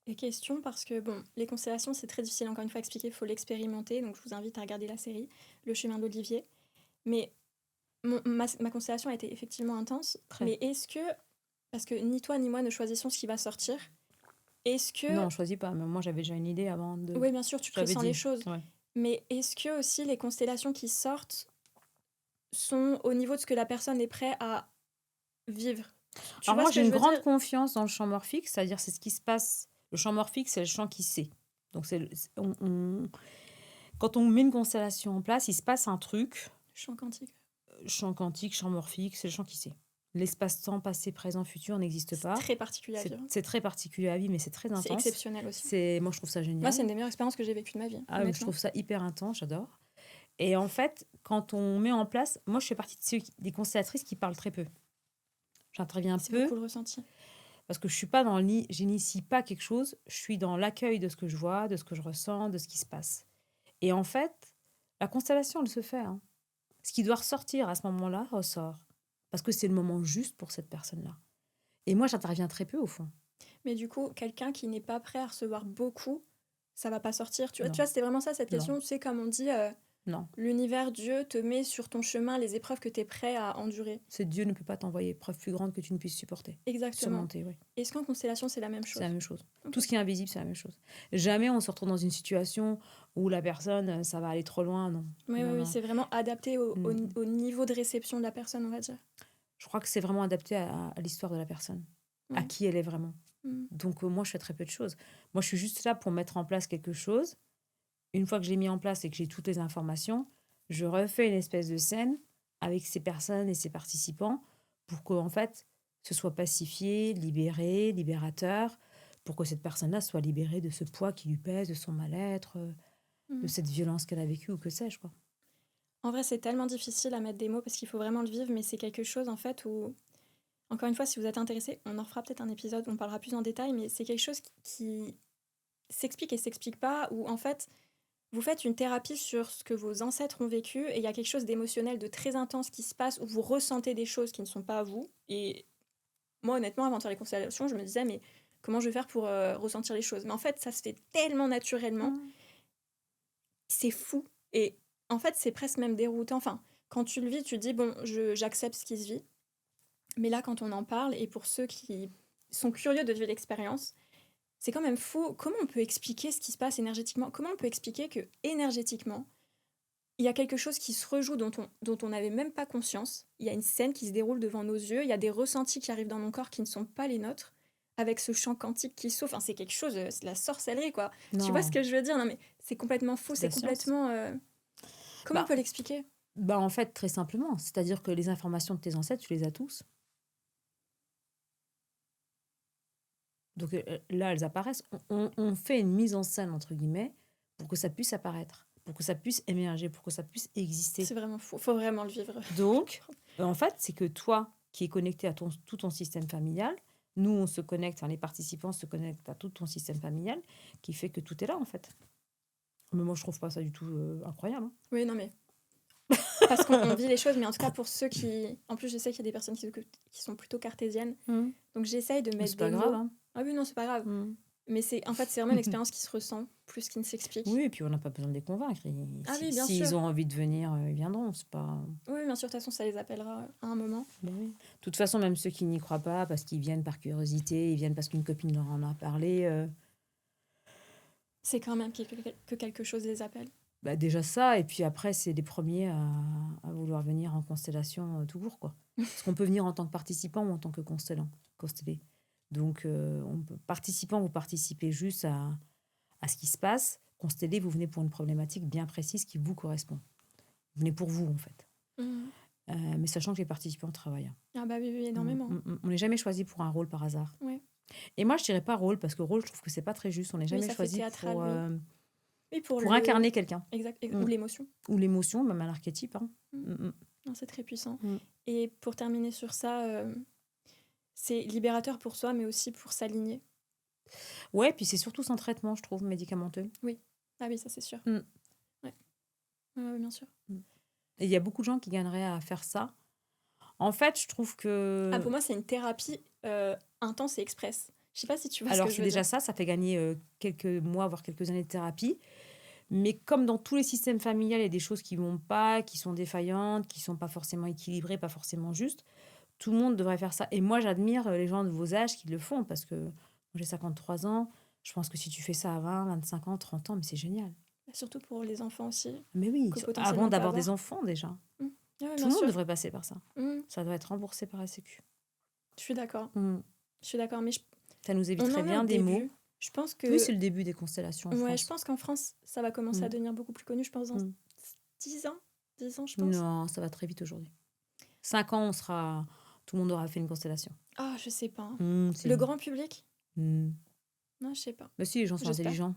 Et question, parce que bon, les constellations, c'est très difficile encore une fois à expliquer, il faut l'expérimenter, donc je vous invite à regarder la série Le chemin d'Olivier. Mais ma constellation a été effectivement intense, Très. mais est-ce que, parce que ni toi ni moi ne choisissons ce qui va sortir, est-ce que... Non, on choisit pas, mais moi j'avais déjà une idée avant de... Oui, bien sûr, tu pressens les choses, Ouais. mais est-ce que aussi les constellations qui sortent sont au niveau de ce que la personne est prête à vivre? Alors moi j'ai une grande confiance dans le champ morphique, c'est-à-dire c'est ce qui se passe. Le champ morphique, c'est le champ qui sait. Donc quand on met une constellation en place, il se passe un truc. Champ quantique. Champ quantique, champ morphique, c'est le champ qui sait. L'espace-temps, passé, présent, futur n'existe pas. C'est très particulier à vivre. C'est très particulier à vivre, mais c'est très intense. C'est exceptionnel aussi. Moi, je trouve ça génial. Moi, c'est une des meilleures expériences que j'ai vécues de ma vie. Je trouve ça hyper intense, j'adore. Et en fait, quand on met en place... Moi, je fais partie des constellatrices qui parlent très peu. J'interviens peu. C'est beaucoup le ressenti. Parce que je suis pas j'initie pas quelque chose, je suis dans l'accueil de ce que je vois, de ce que je ressens, de ce qui se passe. Et en fait, la constellation, elle se fait. Hein. Ce qui doit ressortir à ce moment-là, ressort. Parce que c'est le moment juste pour cette personne-là. Et moi, j'interviens très peu, au fond. Mais du coup, quelqu'un qui n'est pas prêt à recevoir beaucoup, ça va pas sortir. Tu vois, c'était vraiment ça, cette question. C'est comme on dit, non. L'univers, Dieu, te met sur ton chemin les épreuves que tu es prêt à endurer. Dieu ne peut pas t'envoyer épreuve plus grande que tu ne puisses supporter. Exactement. Surmonter, oui. Est-ce qu'en constellation, c'est la même chose? C'est la même chose. Okay. Tout ce qui est invisible, c'est la même chose. Jamais on se retrouve dans une situation où la personne, ça va aller trop loin, non. Oui, c'est vraiment adapté au niveau de réception de la personne, on va dire. Je crois que c'est vraiment adapté à l'histoire de la personne, à qui elle est vraiment. Mmh. Donc, moi, je fais très peu de choses. Moi, je suis juste là pour mettre en place quelque chose. Une fois que je l'ai mis en place et que j'ai toutes les informations, je refais une espèce de scène avec ces personnes et ces participants pour qu'en fait, ce soit pacifié, libéré, libérateur, pour que cette personne-là soit libérée de ce poids qui lui pèse, de son mal-être, de Mmh. cette violence qu'elle a vécue ou que sais-je, quoi. En vrai, c'est tellement difficile à mettre des mots parce qu'il faut vraiment le vivre, mais c'est quelque chose en fait où, encore une fois, si vous êtes intéressé, on en fera peut-être un épisode où on parlera plus en détail, mais c'est quelque chose qui s'explique et s'explique pas, où en fait, vous faites une thérapie sur ce que vos ancêtres ont vécu et il y a quelque chose d'émotionnel, de très intense qui se passe, où vous ressentez des choses qui ne sont pas vous. Et moi, honnêtement, avant de faire les constellations, je me disais, mais comment je vais faire pour ressentir les choses? Mais en fait, ça se fait tellement naturellement, Mmh. c'est fou. Et en fait, c'est presque même déroutant. Enfin, quand tu le vis, tu te dis, bon, j'accepte ce qui se vit. Mais là, quand on en parle, et pour ceux qui sont curieux de vivre l'expérience, c'est quand même fou. Comment on peut expliquer ce qui se passe énergétiquement? Comment on peut expliquer que énergétiquement, il y a quelque chose qui se rejoue dont on n'avait même pas conscience. Il y a une scène qui se déroule devant nos yeux. Il y a des ressentis qui arrivent dans mon corps qui ne sont pas les nôtres. Avec ce chant quantique qui s'ouvre. Enfin, c'est quelque chose, c'est de la sorcellerie, quoi. Tu vois ce Non, que je veux dire? Non, mais c'est complètement fou. c'est de C'est la science. complètement. Comment on Bah, peut l'expliquer? en fait, très simplement, c'est-à-dire que les informations de tes ancêtres, tu les as tous. Donc là, elles apparaissent. On fait une mise en scène, entre guillemets, pour que ça puisse apparaître, pour que ça puisse émerger, pour que ça puisse exister. C'est vraiment fou. Faut vraiment le vivre. Donc, en fait, c'est que toi, qui es connecté à tout ton système familial, nous, on se connecte, enfin, les participants se connectent à tout ton système familial, qui fait que tout est là, en fait. Mais moi, je trouve pas ça du tout incroyable, hein. Oui, non, mais. Parce qu'on vit les choses, mais en tout cas, pour ceux qui. En plus, je sais qu'il y a des personnes qui sont plutôt cartésiennes. Mmh. Donc, j'essaye de Mais mettre c'est pas des grave, mots. hein. Ah oui, non, c'est pas grave. Mmh. Mais en fait, c'est vraiment une expérience qui se ressent plus qu'il ne s'explique. Oui, et puis on n'a pas besoin de les convaincre. Ah oui, bien S'ils sûr. ont envie de venir, ils viendront. C'est pas. Oui, bien sûr, de toute façon, ça les appellera à un moment. Ben oui. De toute façon, même ceux qui n'y croient pas, parce qu'ils viennent par curiosité, ils viennent parce qu'une copine leur en a parlé, C'est quand même que quelque chose les appelle. déjà ça, et puis après, c'est les premiers à vouloir venir en constellation tout court, quoi. Parce qu'on peut venir en tant que participant ou en tant que constellé. Donc, participant, vous participez juste à ce qui se passe. Constellé, vous venez pour une problématique bien précise qui vous correspond. Vous venez pour vous, en fait. Mhm. Mais sachant que les participants travaillent. Ah bah oui, oui, énormément. On n'est jamais choisi pour un rôle par hasard. Ouais. Et moi, je dirais pas rôle, parce que rôle, je trouve que c'est pas très juste. On n'est Oui, jamais ça fait choisi théâtral, pour, oui. Oui, pour incarner quelqu'un. Exact. Mm. Ou l'émotion. Ou l'émotion, même un archétype, hein. Mm. Non, c'est très puissant. Mm. Et pour terminer sur ça, c'est libérateur pour soi, mais aussi pour s'aligner. Ouais, puis c'est surtout sans traitement, je trouve, médicamenteux. Oui. Ah oui, ça c'est sûr. Mm. Ouais. Ouais, bien sûr. Et il y a beaucoup de gens qui gagneraient à faire ça. En fait, je trouve que... Ah, pour moi, c'est une thérapie intense et express. Je sais pas si tu vois Alors, ce que je c'est veux déjà dire. ça fait gagner quelques mois, voire quelques années de thérapie. Mais comme dans tous les systèmes familiaux, il y a des choses qui vont pas, qui sont défaillantes, qui sont pas forcément équilibrées, pas forcément justes. Tout le monde devrait faire ça. Et moi, j'admire les gens de vos âges qui le font, parce que moi, j'ai 53 ans. Je pense que si tu fais ça à 20, 25 ans, 30 ans, mais c'est génial. Surtout pour les enfants aussi. Mais oui, Que potentiellement avant on peut d'avoir des avoir. enfants déjà. Mm. Ah ouais, Tout bien le monde sûr. devrait passer par ça. Mm. Ça doit être remboursé par la Sécu. Je suis d'accord. Mm. Je suis d'accord, mais Ça nous on éviterait en est bien au des début. mots. Je pense que... Oui, c'est le début des constellations en Ouais, France. je pense qu'en France, ça va commencer à devenir beaucoup plus connu, je pense, dans 10 ans. 10 ans, je pense. Non, ça va très vite aujourd'hui. 5 ans, tout le monde aura fait une constellation. Ah, je sais pas. Hein. C'est Le long. grand public? Mm. Non, je sais pas. Mais si, les gens sont J'espère. intelligents.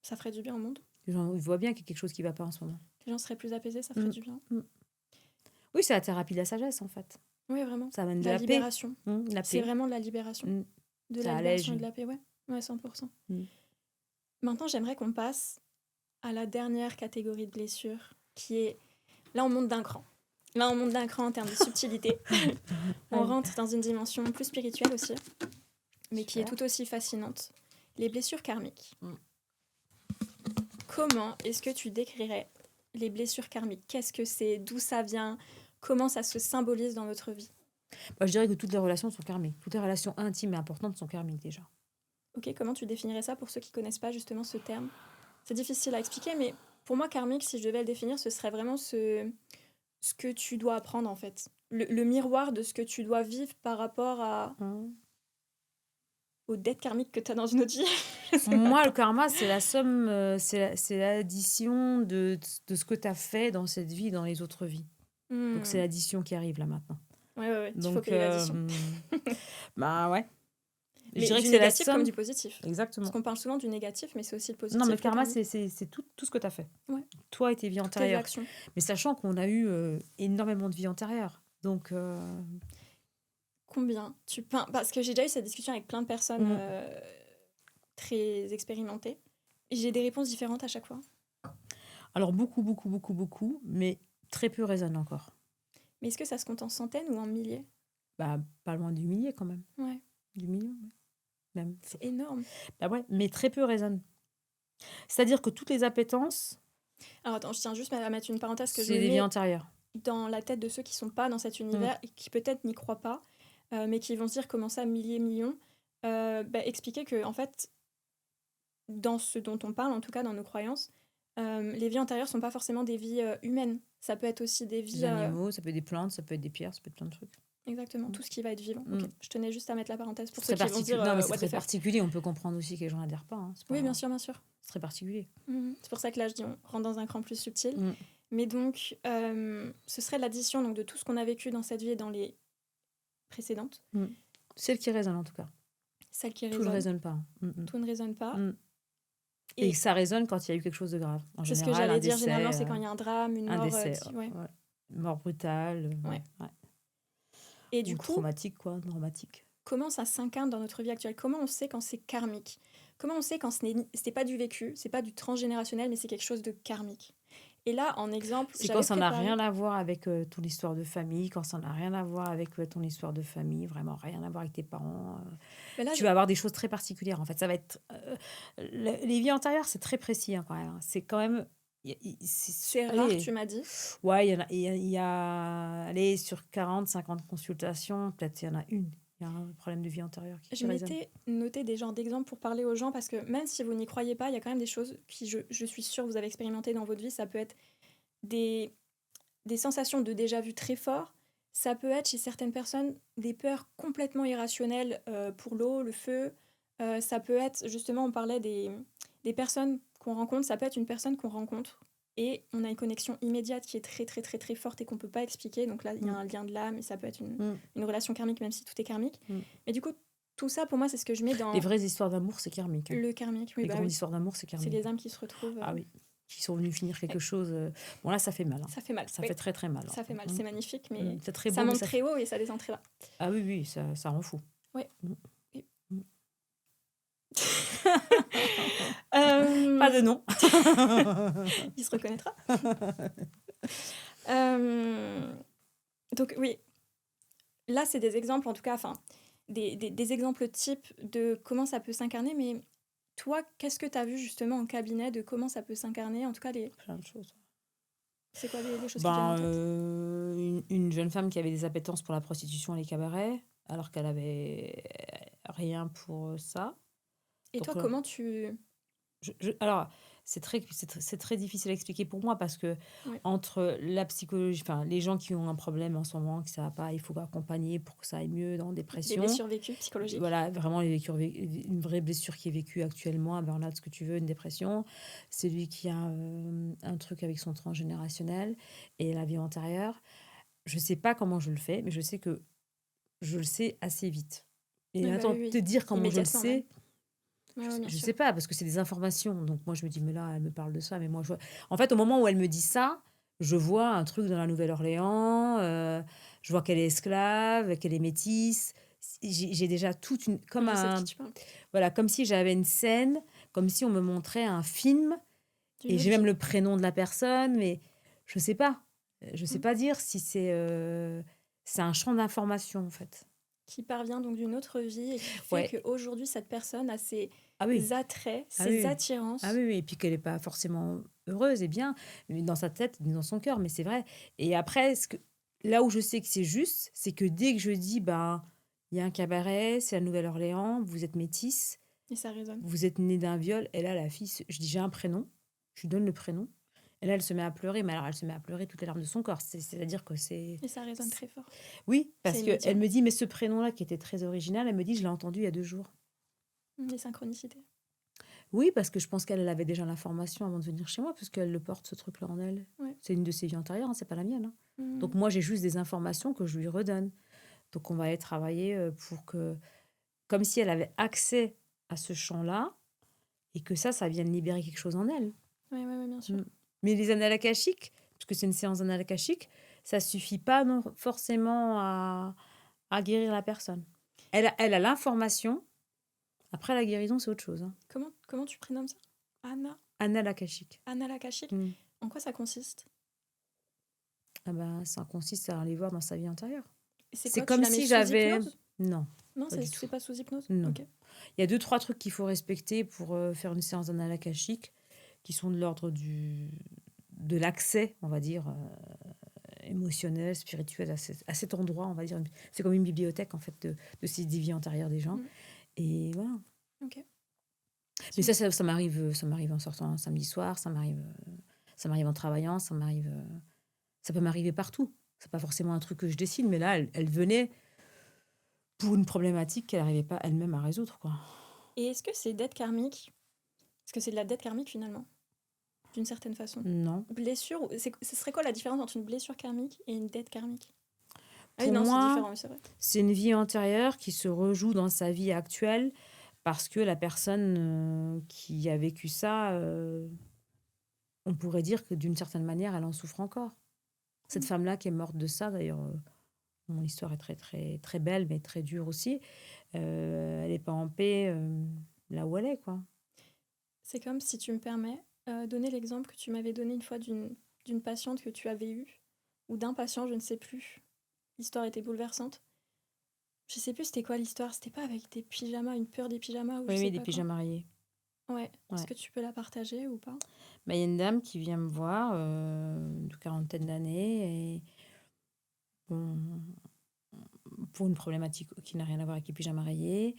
Ça ferait du bien au monde. Les gens, ils voient bien qu'il y a quelque chose qui va pas en ce moment. Les gens seraient plus apaisés, ça ferait du bien. Oui, c'est la thérapie de la sagesse, en fait. Oui, vraiment. Ça amène de La la libération. paix. La C'est paix. vraiment de la libération. De Ça la allège. libération et de la paix, ouais. Ouais, 100%. Maintenant, j'aimerais qu'on passe à la dernière catégorie de blessures, qui est... Là, on monte d'un cran. Là, on monte d'un cran en termes de subtilité. On rentre dans une dimension plus spirituelle aussi, mais qui est tout aussi fascinante. Les blessures karmiques. Comment est-ce que tu décrirais les blessures karmiques? Qu'est-ce que c'est? D'où ça vient? Comment ça se symbolise dans notre vie? Je dirais que toutes les relations sont karmiques. Toutes les relations intimes et importantes sont karmiques déjà. Ok, comment tu définirais ça pour ceux qui ne connaissent pas justement ce terme? C'est difficile à expliquer, mais pour moi, karmique, si je devais le définir, ce serait vraiment ce que tu dois apprendre en fait. Le miroir de ce que tu dois vivre par rapport aux aux dettes karmiques que tu as dans une autre vie. Je sais pas. Moi, le karma, c'est la somme, c'est l'addition de ce que tu as fait dans cette vie, dans les autres vies. Donc, c'est Hmm. l'addition qui arrive là maintenant. Ouais, il faut Donc, payer l'addition. bah ouais. Je Mais dirais du que c'est la négatif comme somme. du positif. Parce Exactement. qu'on parle souvent du négatif, mais c'est aussi le Non, mais positif, le le karma, karmique. c'est tout ce que tu as fait. Ouais, Toi et tes vies toutes tes antérieures. actions. Mais sachant qu'on a eu énormément de vies antérieures. Donc, Combien tu peins? Parce que j'ai déjà eu cette discussion avec plein de personnes mm. très expérimentées. Et j'ai des réponses différentes à chaque fois. Alors, beaucoup, mais très peu résonnent encore. Mais est-ce que ça se compte en centaines ou en milliers? Bah, pas loin du millier quand même. Ouais, Du million, ouais. Même. c'est énorme. Bah ouais, mais très peu résonnent. C'est-à-dire que toutes les appétences, Alors attends, je tiens juste à mettre une parenthèse que je c'est me des vies mets antérieures. dans la tête de ceux qui sont pas dans cet Mm. univers et qui peut-être n'y croient pas, mais qui vont se dire comment ça, milliers, millions. Expliquer que, en fait, dans ce dont on parle, en tout cas dans nos croyances, les vies antérieures sont pas forcément des vies humaines. Ça peut être aussi des Des vies... animaux, ça peut être des plantes, ça peut être des pierres, ça peut être plein de trucs. Exactement, Mm. tout ce qui va être vivant. Mm. Ok, je tenais juste à mettre la parenthèse pour C'est ceux très qui vont se dire particulier. Non, mais c'est what très the fuck. particulier. On peut comprendre aussi que les gens n'adhèrent pas. Hein. C'est Oui, pas... bien sûr. C'est très particulier. C'est pour ça que là, je dis on rentre dans un cran plus subtil. Mm. Mais donc, ce serait l'addition donc, de tout ce qu'on a vécu dans cette vie et dans les précédentes. Mm. Celle qui résonne en tout cas. Celle qui Tout ne résonne. résonne pas. Hein. Mm, Tout ne résonne pas. mm. Et Et ça résonne quand il y a eu quelque chose de grave. En c'est ce que général, j'allais un dire. décès, Généralement, c'est quand il y a un drame, une un mort. décès, Ouais. ouais. Mort brutale, Ouais. ouais. Et du Ou coup, traumatique, quoi, dramatique. comment ça s'incarne dans notre vie actuelle? Comment on sait quand c'est karmique? Comment on sait quand c'est pas du vécu, c'est pas du transgénérationnel, mais c'est quelque chose de karmique? Et là, en exemple, C'est j'avais quand ça n'a préparé... rien à voir avec ton histoire de famille, quand ça n'a rien à voir avec ton histoire de famille, vraiment rien à voir avec tes parents. Mais là, Tu vas avoir des choses très particulières. En fait, ça va être. Les vies antérieures, c'est très précis hein, quand même. C'est quand même. c'est rare, allez, tu m'as dit. ouais, il y a allez, sur 40, 50 consultations, peut-être il y en a une. Il y a un problème de vie antérieure qui Je résonne. m'étais noté des genres d'exemples pour parler aux gens parce que même si vous n'y croyez pas, il y a quand même des choses qui, je suis sûre, vous avez expérimenté dans votre vie. Ça peut être des sensations de déjà-vu très forts. Ça peut être chez certaines personnes des peurs complètement irrationnelles pour l'eau, le feu. Ça peut être, justement, on parlait des personnes qu'on rencontre. Ça peut être une personne qu'on rencontre et on a une connexion immédiate qui est très, très, très, très forte et qu'on ne peut pas expliquer. Donc là, il y a un lien de l'âme et ça peut être une relation karmique, même si tout est karmique. Mais du coup, tout ça, pour moi, c'est ce que je mets dans Les vraies histoires d'amour, c'est karmique. Hein. le karmique. Oui, Les grandes histoires d'amour, c'est c'est karmique. les âmes qui se retrouvent. Ah oui, qui sont venus finir quelque chose. Bon, là, ça fait mal. Hein. Ça fait mal. Ça Oui, fait très, très mal. ça fait mal. Hein. C'est magnifique, mais C'est très beau, ça mais monte ça très fait... haut et ça descend très bas. Ah oui, ça rend fou. Ouais. Mm. Oui. Mm. Euh, Pas de nom. Il se reconnaîtra. Donc oui, là c'est des exemples en tout cas, enfin des exemples types de comment ça peut s'incarner, mais toi, qu'est-ce que tu as vu justement en cabinet de comment ça peut s'incarner? En tout cas, Plein de choses. c'est quoi les choses qui te viennent en tête? Une jeune femme qui avait des appétences pour la prostitution et les cabarets, alors qu'elle avait rien pour ça. Et Donc, toi, comment tu... alors, c'est très difficile à expliquer pour moi parce que Ouais. entre la psychologie, enfin, les gens qui ont un problème en ce moment, que ça va pas, il faut accompagner pour que ça aille mieux dans Des dépression. blessures vécues psychologiques. Voilà, vraiment une vraie blessure qui est vécue actuellement, un burn-out, ce que tu veux, une dépression. C'est lui qui a un truc avec son transgénérationnel et la vie antérieure. Je sais pas comment je le fais, mais je sais que je le sais assez vite. Et Oui, bah attends, oui, oui. te dire comment je le Immédiatement, sais, Ouais, bien je sûr. sais pas, parce que c'est des informations. Donc moi, je me dis, mais là, elle me parle de ça. Mais moi, en fait, au moment où elle me dit ça, je vois un truc dans la Nouvelle-Orléans. Je vois qu'elle est esclave, qu'elle est métisse. J'ai déjà toute une... Comme Je sais de qui tu parles. voilà, comme si j'avais une scène, comme si on me montrait un film. D'une Et autre j'ai même vie. le prénom de la personne, mais je sais pas. Je sais Mm. pas dire si c'est un champ d'information, en fait. Qui parvient donc d'une autre vie et qui fait Ouais. qu'aujourd'hui, cette personne a ses Ah oui. attraits, Ah ses oui. attirances. Ah oui, oui, et puis qu'elle n'est pas forcément heureuse et bien, mais dans sa tête, dans son cœur, mais c'est vrai. Et après, là où je sais que c'est juste, c'est que dès que je dis, ben, il y a un cabaret, c'est la Nouvelle-Orléans, vous êtes métisse, Et ça résonne. vous êtes née d'un viol, et là, la fille, je dis, j'ai un prénom, je lui donne le prénom, et là, elle se met à pleurer, mais alors elle se met à pleurer toutes les larmes de son corps. C'est-à-dire que c'est... Et ça résonne très fort. Oui, parce C'est qu'elle immédiat. me dit, mais ce prénom-là qui était très original, elle me dit, je l'ai entendu il y a 2 jours. Les synchronicités. Oui, parce que je pense qu'elle avait déjà l'information avant de venir chez moi, puisqu'elle le porte, ce truc-là, en elle. Ouais. C'est une de ses vies antérieures, hein, c'est pas la mienne, hein. Donc Mmh. moi, j'ai juste des informations que je lui redonne. Donc on va aller travailler pour que, comme si elle avait accès à ce champ-là, et que ça vienne libérer quelque chose en elle. Ouais, bien sûr. Mm. Mais les annales akashiques, parce que c'est une séance d'annales akashiques, ça suffit pas non, forcément à guérir la personne. Elle a l'information. Après, la guérison, c'est autre chose, hein. Comment tu prénommes ça? Anna? Annales akashiques. Anna Lakashik? Mm. En quoi ça consiste? Ah ben, ça consiste à aller voir dans sa vie antérieure. Et c'est C'est quoi? Tu comme la mets si sous j'avais... hypnose? Non, Non, pas du tout. c'est pas sous hypnose? Non. Ok. Il y a 2-3 trucs qu'il faut respecter pour faire une séance d'annales akashiques, qui sont de l'ordre de l'accès, on va dire, émotionnel, spirituel à cet endroit, on va dire. C'est comme une bibliothèque, en fait, de ces vies antérieures des gens. Mm. Et voilà. Ok. Mais ça m'arrive en sortant un samedi soir, ça m'arrive en travaillant, ça peut m'arriver partout. C'est pas forcément un truc que je décide, mais là, elle venait pour une problématique qu'elle n'arrivait pas elle-même à résoudre, quoi. Et est-ce que c'est dette karmique? Est-ce que c'est de la dette karmique finalement? D'une certaine façon. Non. Blessure, ce serait quoi la différence entre une blessure karmique et une dette karmique? Ah oui, Pour non, c'est moi, différent, c'est vrai. c'est une vie antérieure qui se rejoue dans sa vie actuelle parce que la personne qui a vécu ça, on pourrait dire que d'une certaine manière, elle en souffre encore. Cette Mm. femme-là qui est morte de ça, d'ailleurs, mon histoire est très, très, très belle, mais très dure aussi. Elle n'est pas en paix là où elle est, quoi. C'est comme, si tu me permets, donner l'exemple que tu m'avais donné une fois d'une patiente que tu avais eue, ou d'un patient, je ne sais plus. L'histoire était bouleversante. Je sais plus c'était quoi l'histoire, c'était pas avec des pyjamas, une peur des pyjamas ou je Oui, sais oui, des pas quoi. pyjamas mariés. Ouais, est-ce Ouais. que tu peux la partager ou pas? Bah, il y a une dame qui vient me voir, de quarantaine d'années, et bon, pour une problématique qui n'a rien à voir avec les pyjamas rayés.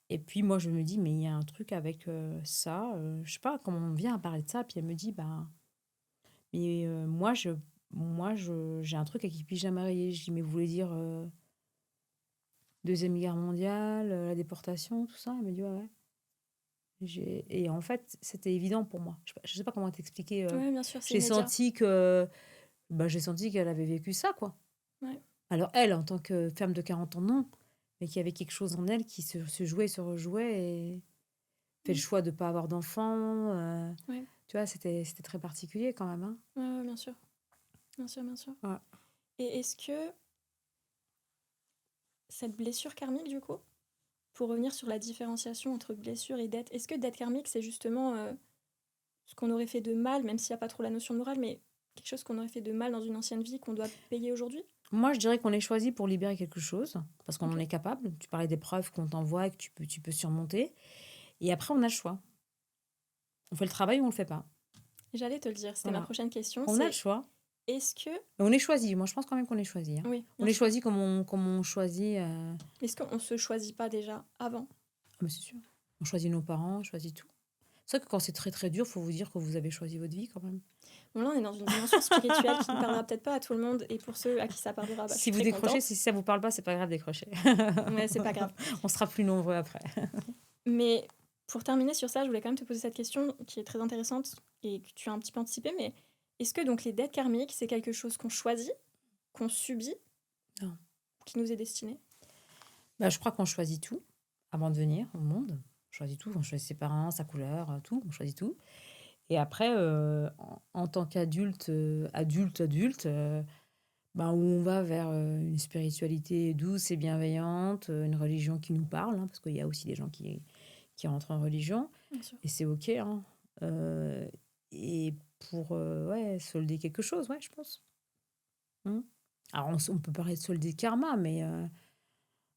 Et puis moi, je me dis, mais il y a un truc avec ça. Je sais pas comment on vient à parler de ça. Puis elle me dit, bah, mais j'ai un truc avec les pyjamas rayés. Je dis, mais vous voulez dire Deuxième Guerre mondiale, la déportation, tout ça? Elle me dit, ouais, ouais. Et en fait, c'était évident pour moi. Je sais pas comment t'expliquer. Ouais, bien sûr, c'est J'ai immédiat. senti j'ai senti qu'elle avait vécu ça, quoi. Ouais. Alors elle, en tant que femme de 40 ans, non. Mais qu'il y avait quelque chose en elle qui se jouait, se rejouait, et fait le Mm. choix de ne pas avoir d'enfant. Ouais. Tu vois, c'était très particulier quand même, hein. Ouais, bien sûr. Bien sûr, bien sûr. Ouais. Et est-ce que cette blessure karmique, du coup, pour revenir sur la différenciation entre blessure et dette, est-ce que dette karmique, c'est justement ce qu'on aurait fait de mal, même s'il n'y a pas trop la notion de morale, mais quelque chose qu'on aurait fait de mal dans une ancienne vie qu'on doit payer aujourd'hui? Moi, je dirais qu'on est choisi pour libérer quelque chose, parce qu'on Ok. en est capable. Tu parlais des preuves qu'on t'envoie et que tu peux surmonter. Et après, on a le choix. On fait le travail ou on le fait pas. J'allais te le dire, c'était ma Voilà. prochaine question. On a le C'est choix. est-ce que... Mais on est choisi. Moi, je pense quand même qu'on est choisi, hein. Oui, On bien est sûr. choisi comme on choisit. Est-ce qu'on se choisit pas déjà avant? Ah, mais c'est sûr. On choisit nos parents, on choisit tout. C'est vrai que quand c'est très très dur, faut vous dire que vous avez choisi votre vie quand même. Bon, là, on est dans une dimension spirituelle qui ne parlera peut-être pas à tout le monde, et pour ceux à qui ça parlera, je Si suis vous très décrochez, contente. si ça vous parle pas, c'est pas grave, décrochez. Ouais, c'est pas grave. On sera plus nombreux après. Mais pour terminer sur ça, je voulais quand même te poser cette question qui est très intéressante et que tu as un petit peu anticipée, mais est-ce que donc les dettes karmiques, c'est quelque chose qu'on choisit, qu'on subit, Non. qui nous est destiné? Bah, je crois qu'on choisit tout avant de venir au monde. On choisit tout. On choisit ses parents, sa couleur, tout. On choisit tout. Et après, en tant qu'adulte, adulte, bah, où on va vers une spiritualité douce et bienveillante, une religion qui nous parle, hein, parce qu'il y a aussi des gens qui rentrent en religion. Bien sûr. Et c'est OK, hein. Et pour ouais, solder quelque chose, ouais, je pense. Mm. Alors, on peut parler de solder karma, mais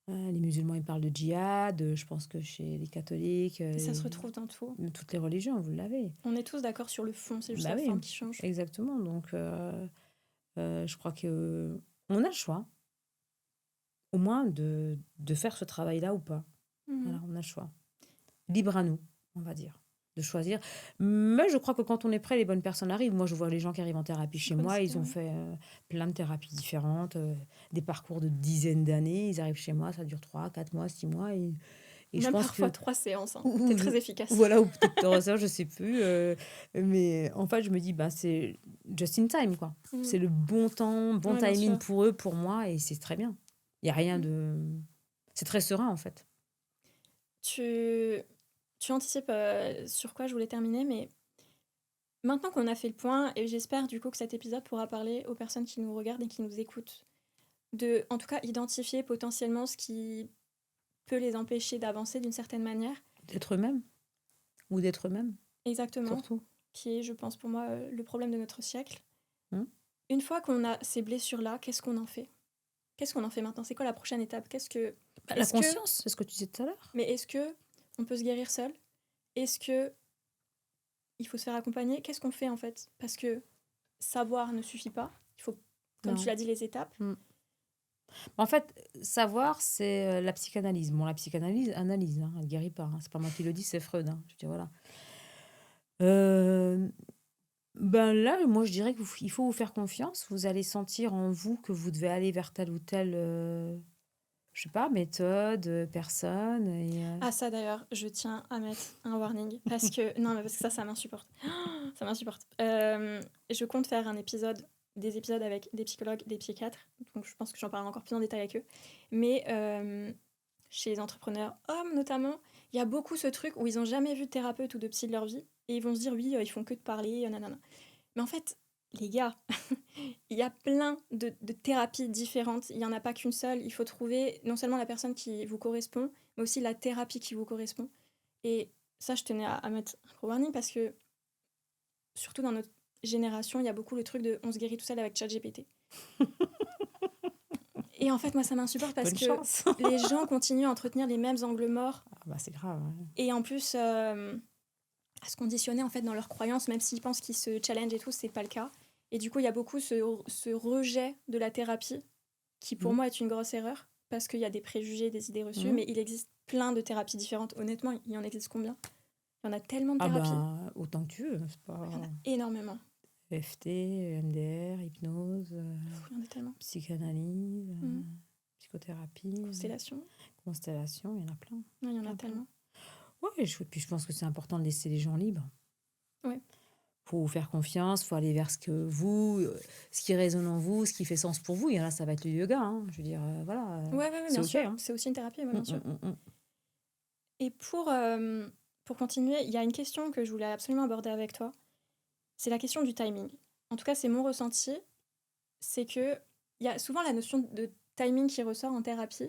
les musulmans, ils parlent de djihad. Je pense que chez les catholiques, Et ça se retrouve dans tout. toutes les religions, vous l'avez. On est tous d'accord sur le fond, c'est juste Bah la oui, forme qui change. exactement. Donc, je crois que on a le choix, au moins, de faire ce travail-là ou pas. Mhm. Voilà, on a le choix. Libre à nous, on va dire, de choisir. Mais je crois que quand on est prêt, les bonnes personnes arrivent. Moi, je vois les gens qui arrivent en thérapie chez moi, ils ont fait plein de thérapies différentes, des parcours de dizaines d'années. Ils arrivent chez moi, ça dure 3, 4 mois, 6 mois. Et je Même pense parfois que 3 séances, hein. ou Tu je très efficace. voilà, ou peut-être tu auras ça, je sais plus, mais en fait, je me dis: «Bah, c'est just in time, quoi». Mmh. C'est le bon temps, bon Ouais, bien timing sûr. pour eux, pour moi et c'est très bien. Il y a rien Mmh. de c'est très serein, en fait. Tu tu anticipes, sur quoi je voulais terminer, mais maintenant qu'on a fait le point et j'espère du coup que cet épisode pourra parler aux personnes qui nous regardent et qui nous écoutent, de, en tout cas, identifier potentiellement ce qui peut les empêcher d'avancer d'une certaine manière. D'être eux-mêmes ou d'être eux-mêmes, Exactement, surtout. qui est, je pense, pour moi, le problème de notre siècle. Mmh. Une fois qu'on a ces blessures-là, qu'est-ce qu'on en fait? Qu'est-ce qu'on en fait maintenant? C'est quoi la prochaine étape? Bah, la Est-ce que conscience, c'est ce que tu disais tout à l'heure. mais est-ce que on peut se guérir seul? Est-ce que il faut se faire accompagner? Qu'est-ce qu'on fait, en fait? Parce que savoir ne suffit pas. Il faut, comme tu Non. l'as dit, les étapes. Mmh. En fait, savoir, c'est, la psychanalyse. Bon, la psychanalyse analyse, hein, elle guérit pas, hein. C'est pas moi qui le dis, c'est Freud, hein. Je dis voilà. Heu, ben, là, moi, je dirais qu'il faut vous faire confiance. Vous allez sentir en vous que vous devez aller vers telle ou telle, je sais pas, méthode, personne et Ah ça d'ailleurs, je tiens à mettre un warning parce que non, mais parce que ça m'insupporte. Ça m'insupporte. Je compte faire des épisodes avec des psychologues, des psychiatres, donc je pense que j'en parlerai encore plus en détail avec eux. Mais chez les entrepreneurs hommes notamment, il y a beaucoup ce truc où ils ont jamais vu de thérapeute ou de psy de leur vie et ils vont se dire: «Oui, ils font que de parler, nanana». Mais en fait, les gars, il y a plein de thérapies différentes. Il y en a pas qu'une seule. Il faut trouver non seulement la personne qui vous correspond, mais aussi la thérapie qui vous correspond. Et ça, je tenais à mettre un gros warning parce que, surtout dans notre génération, il y a beaucoup le truc de on se guérit tout seul avec ChatGPT. Et en fait, moi, ça m'insupporte parce bonne que chance. les gens continuent à entretenir les mêmes angles morts Ah bah, c'est grave, ouais. et en plus à se conditionner en fait dans leurs croyances, même s'ils pensent qu'ils se challenge et tout, c'est pas le cas. Et du coup, il y a beaucoup ce rejet de la thérapie qui pour Mmh. moi est une grosse erreur parce qu'il y a des préjugés, des idées reçues, Mmh. mais il existe plein de thérapies différentes. Honnêtement, il y en existe combien? Il y en a tellement de Ah thérapies. ben, autant que tu veux, c'est pas Il y en a énormément. EFT, EMDR, hypnose, Il y en a tellement. psychanalyse, Mhm. psychothérapie, Constellation. constellation, il y en a plein, Ouais, il y en a plein, plein. tellement. Ouais, puis je pense que c'est important de laisser les gens libres. Ouais. Faut vous faire confiance, faut aller vers ce qui résonne en vous, ce qui fait sens pour vous. Il y en a, ça va être le yoga, hein. Je veux dire, voilà, Ouais, c'est bien OK, sûr. hein. C'est aussi une thérapie, ouais, Mmh, bien sûr. mmh, mmh, mmh. Et pour continuer, il y a une question que je voulais absolument aborder avec toi. C'est la question du timing. En tout cas, c'est mon ressenti. C'est que il y a souvent la notion de timing qui ressort en thérapie.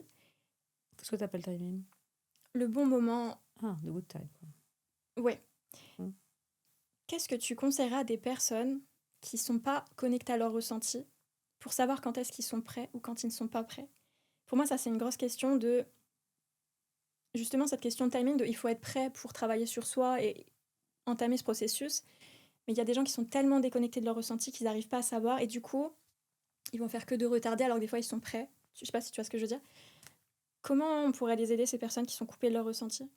Qu'est-ce que tu appelles timing? Le bon moment, Ah, the good time, quoi. ouais. Mmh. Qu'est-ce que tu conseillerais à des personnes qui sont pas connectées à leur ressenti pour savoir quand est-ce qu'ils sont prêts ou quand ils ne sont pas prêts? Pour moi, ça, c'est une grosse question de justement cette question de timing, de il faut être prêt pour travailler sur soi et entamer ce processus. Mais il y a des gens qui sont tellement déconnectés de leur ressenti qu'ils n'arrivent pas à savoir et du coup, ils vont faire que de retarder alors que des fois ils sont prêts. Je sais pas si tu vois ce que je veux dire. Comment on pourrait les aider, ces personnes qui sont coupées de leur ressenti?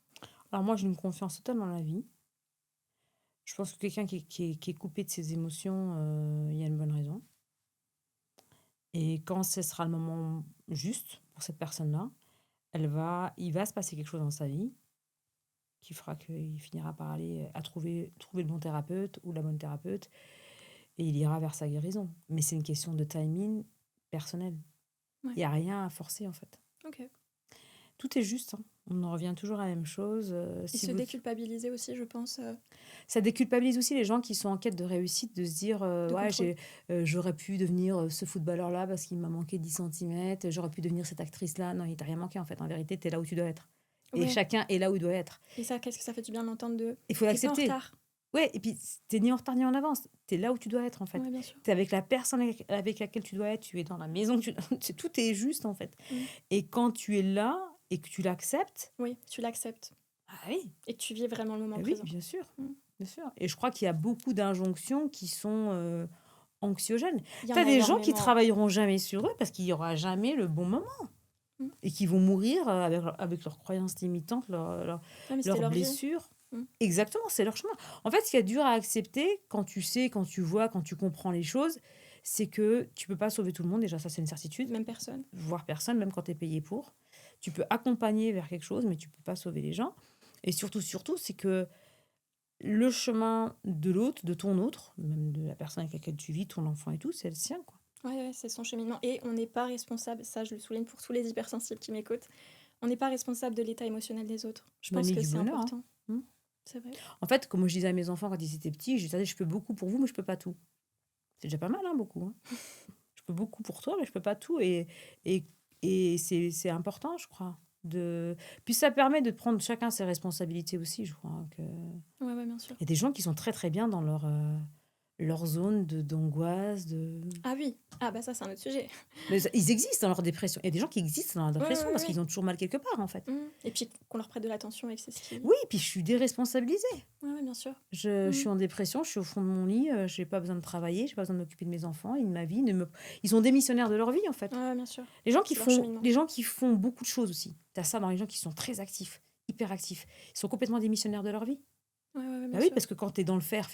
Alors moi, j'ai une confiance totale dans la vie. Je pense que quelqu'un qui est coupé de ses émotions, il y a une bonne raison. Et quand ce sera le moment juste pour cette personne-là, il va se passer quelque chose dans sa vie qui fera qu'il finira par aller à trouver le bon thérapeute ou la bonne thérapeute et il ira vers sa guérison. Mais c'est une question de timing personnel. Ouais. Il y a rien à forcer, en fait. Ok. Tout est juste, hein. On en revient toujours à la même chose, Et si se vous déculpabiliser aussi, je pense. ça déculpabilise aussi les gens qui sont en quête de réussite, de se dire, De «Ouais, contrôle. j'aurais pu devenir, ce footballeur-là parce qu'il m'a manqué 10 centimètres, j'aurais pu devenir cette actrice-là». Non, il t'a rien manqué, en fait. En vérité, tu es là où tu dois être et Ouais. chacun est là où il doit être. Et ça, qu'est-ce que ça fait du bien de l'entendre de Il faut t'es pas en l'accepter. retard. Ouais et puis tu ni en retard ni en avance. Tu es là où tu dois être, en fait. Ouais, bien sûr. Tu es avec la personne avec laquelle tu dois être, tu es dans la maison que tu c'est tout est juste, en fait Mm. et quand tu es là et que tu l'acceptes, Oui, tu l'acceptes. ah oui, Et que tu vis vraiment le moment oui, présent. bien sûr, Mm. bien sûr et je crois qu'il y a beaucoup d'injonctions qui sont, anxiogènes. Il y Tu en as a des gens qui énormément. travailleront jamais sur eux parce qu'il y aura jamais le bon moment Mm. et qui vont mourir, avec leurs croyances limitantes, Ouais, mais c'était leurs leur vie. blessures. Mm. Exactement, c'est leur chemin. En fait, ce qui est dur à accepter quand tu sais, quand tu vois, quand tu comprends les choses, c'est que tu peux pas sauver tout le monde, déjà ça c'est une certitude, Même personne. voire personne, même quand tu es payé pour. Tu peux accompagner vers quelque chose, mais tu peux pas sauver les gens. Et surtout, c'est que le chemin de l'autre, de ton autre, même de la personne avec laquelle tu vis, ton enfant et tout, c'est le sien, quoi. Ouais, c'est son cheminement. Et on n'est pas responsable, ça je le souligne pour tous les hypersensibles qui m'écoutent, on n'est pas responsable de l'état émotionnel des autres. Je pense Mamie que du c'est bonheur, hein. important. C'est vrai. En fait, comme je disais à mes enfants quand ils étaient petits, je disais, je fais beaucoup pour vous, mais je peux pas tout. C'est déjà pas mal, hein, beaucoup. Hein. Je peux beaucoup pour toi, mais je peux pas tout. Et, et c'est important, je crois. Puis ça permet de prendre chacun ses responsabilités aussi, je crois. Ouais, bien sûr. Il y a des gens qui sont très très bien dans leur zone d'angoisse. Ah oui, ça c'est un autre sujet. Mais ils existent dans leur dépression. Il y a des gens qui existent dans leur dépression parce ouais. qu'ils ont toujours mal quelque part, en fait. Et puis qu'on leur prête de l'attention excessive. Oui, puis je suis déresponsabilisée. Ouais, bien sûr. Je suis en dépression, je suis au fond de mon lit, j'ai pas besoin de travailler, j'ai pas besoin de m'occuper de mes enfants et de ma vie. Ils sont démissionnaires de leur vie, en fait. Ouais, bien sûr. Les gens C'est qui font beaucoup de choses aussi. T'as ça dans les gens qui sont très actifs, hyper actifs. Ils sont complètement démissionnaires de leur vie. Ouais, bien Bah oui, sûr. parce que quand t'es dans le faire,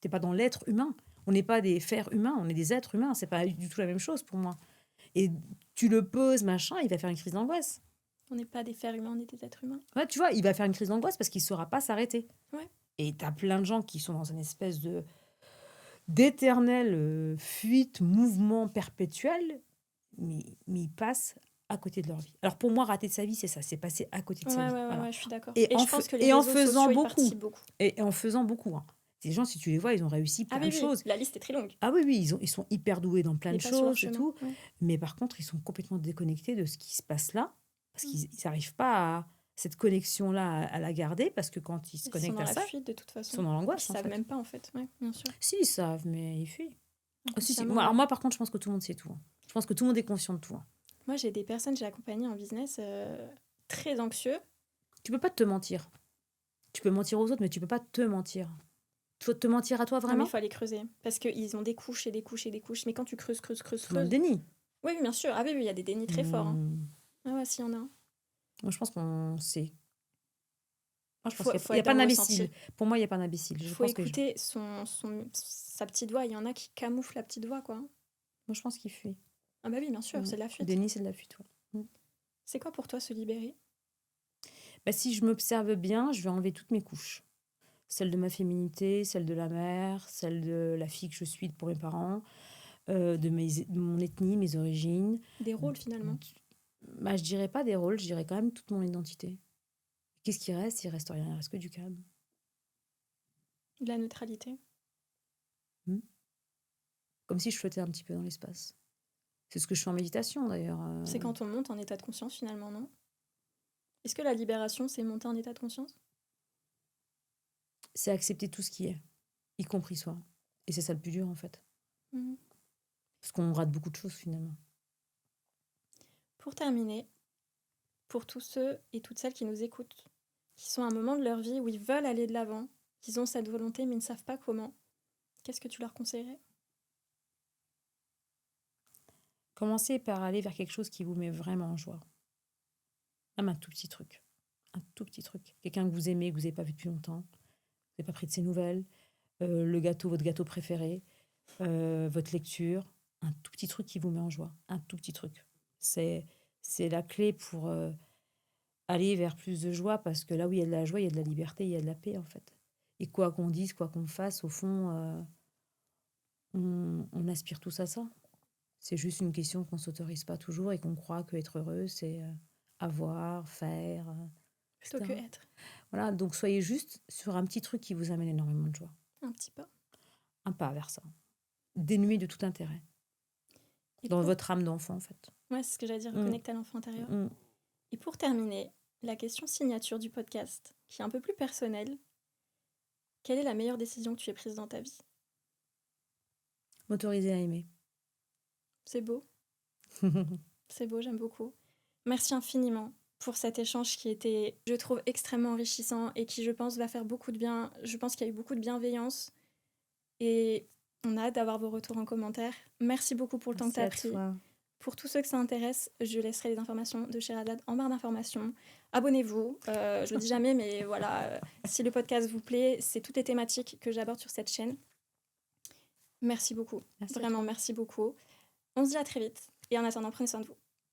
t'es pas dans l'être humain. On n'est pas des fers humains, on est des êtres humains. C'est pas du tout la même chose pour moi. Et tu le poses, machin, il va faire une crise d'angoisse. On n'est pas des fers humains, on est des êtres humains. Ouais, tu vois, il va faire une crise d'angoisse parce qu'il saura pas s'arrêter. Ouais. Et t'as plein de gens qui sont dans une espèce d'éternelle fuite, mouvement perpétuel, mais ils passent à côté de leur vie. Alors pour moi, rater de sa vie, c'est ça, c'est passer à côté de sa vie. Ouais, je suis d'accord. Et je pense que les réseaux faisant sociaux, beaucoup. beaucoup. Et en faisant beaucoup. Hein. Ces gens, si tu les vois, ils ont réussi plein de choses. La liste est très longue. Ah oui, ils sont hyper doués dans plein de choses et tout. Ouais. Mais par contre, ils sont complètement déconnectés de ce qui se passe là, parce qu'ils n'arrivent pas à cette connexion-là à la garder, parce que quand ils se connectent à ça, fuite, de toute façon. Ils sont dans l'angoisse. Ils savent même pas, en fait. Ouais, bien sûr. Si, ils savent, mais ils fuient. Si. Moi, par contre, je pense que tout le monde sait tout. Hein. Je pense que tout le monde est conscient de tout. Hein. Moi, j'ai des personnes que j'ai accompagnées en business très anxieux. Tu peux pas te mentir. Tu peux mentir aux autres, mais tu peux pas te mentir. Tu faut te mentir à toi, vraiment. Non, mais il faut aller creuser. Parce qu'ils ont des couches et des couches et des couches. Mais quand tu creuses... Dans le déni. Oui, bien sûr. Ah oui, il y a des dénis très forts. Hein. Ah ouais, s'il y en a un. Moi, je pense qu'on sait. Moi, je pense qu'il n'y a pas d'imbécile. Pour moi, il n'y a pas d'imbécile. Il faut écouter sa petite voix. Il y en a qui camouflent la petite voix, quoi. Moi, je pense qu'il fuit. Ah bah oui, bien sûr, c'est de la fuite. Le déni, c'est de la fuite, ouais. C'est quoi pour toi se libérer ? Si je m'observe bien, je vais enlever toutes mes couches. Celle de ma féminité, celle de la mère, celle de la fille que je suis pour mes parents, de mon ethnie, mes origines. Des rôles, finalement. Je dirais pas des rôles, je dirais quand même toute mon identité. Qu'est-ce qui reste ? Il reste rien, il reste que du calme. De la neutralité. Comme si je flottais un petit peu dans l'espace. C'est ce que je fais en méditation, d'ailleurs. C'est quand on monte en état de conscience, finalement, non ? Est-ce que la libération, c'est monter en état de conscience ? C'est accepter tout ce qui est, y compris soi. Et c'est ça le plus dur, en fait. Parce qu'on rate beaucoup de choses, finalement. Pour terminer, pour tous ceux et toutes celles qui nous écoutent, qui sont à un moment de leur vie où ils veulent aller de l'avant, qu'ils ont cette volonté mais ils ne savent pas comment, qu'est-ce que tu leur conseillerais ? Commencez par aller vers quelque chose qui vous met vraiment en joie. Même un tout petit truc. Un tout petit truc. Quelqu'un que vous aimez, que vous n'avez pas vu depuis longtemps. Vous n'avez pas pris de ses nouvelles. Votre gâteau préféré. Votre lecture. Un tout petit truc qui vous met en joie. Un tout petit truc. C'est la clé pour aller vers plus de joie, parce que là où il y a de la joie, il y a de la liberté, il y a de la paix, en fait. Et quoi qu'on dise, quoi qu'on fasse, au fond, on aspire tous à ça. C'est juste une question qu'on ne s'autorise pas toujours et qu'on croit qu'être heureux, c'est avoir, faire. Plutôt que être. Voilà, donc soyez juste sur un petit truc qui vous amène énormément de joie. Un petit pas. Un pas vers ça. Dénué de tout intérêt. Dans votre âme d'enfant, en fait. Ouais, c'est ce que j'allais dire, reconnecter à l'enfant intérieur. Et pour terminer, la question signature du podcast, qui est un peu plus personnelle. Quelle est la meilleure décision que tu aies prise dans ta vie ? M'autoriser à aimer. C'est beau. C'est beau, j'aime beaucoup. Merci infiniment pour cet échange qui était, je trouve, extrêmement enrichissant et qui, je pense, va faire beaucoup de bien. Je pense qu'il y a eu beaucoup de bienveillance et on a hâte d'avoir vos retours en commentaire. Merci beaucoup pour le temps que tu as pris. Pour tous ceux que ça intéresse, je laisserai les informations de Sherazade en barre d'informations. Abonnez-vous, je le dis jamais, mais voilà, si le podcast vous plaît, c'est toutes les thématiques que j'aborde sur cette chaîne. Merci beaucoup. Merci à Vraiment, toi. merci beaucoup. On se dit à très vite. Et en attendant, prenez soin de vous.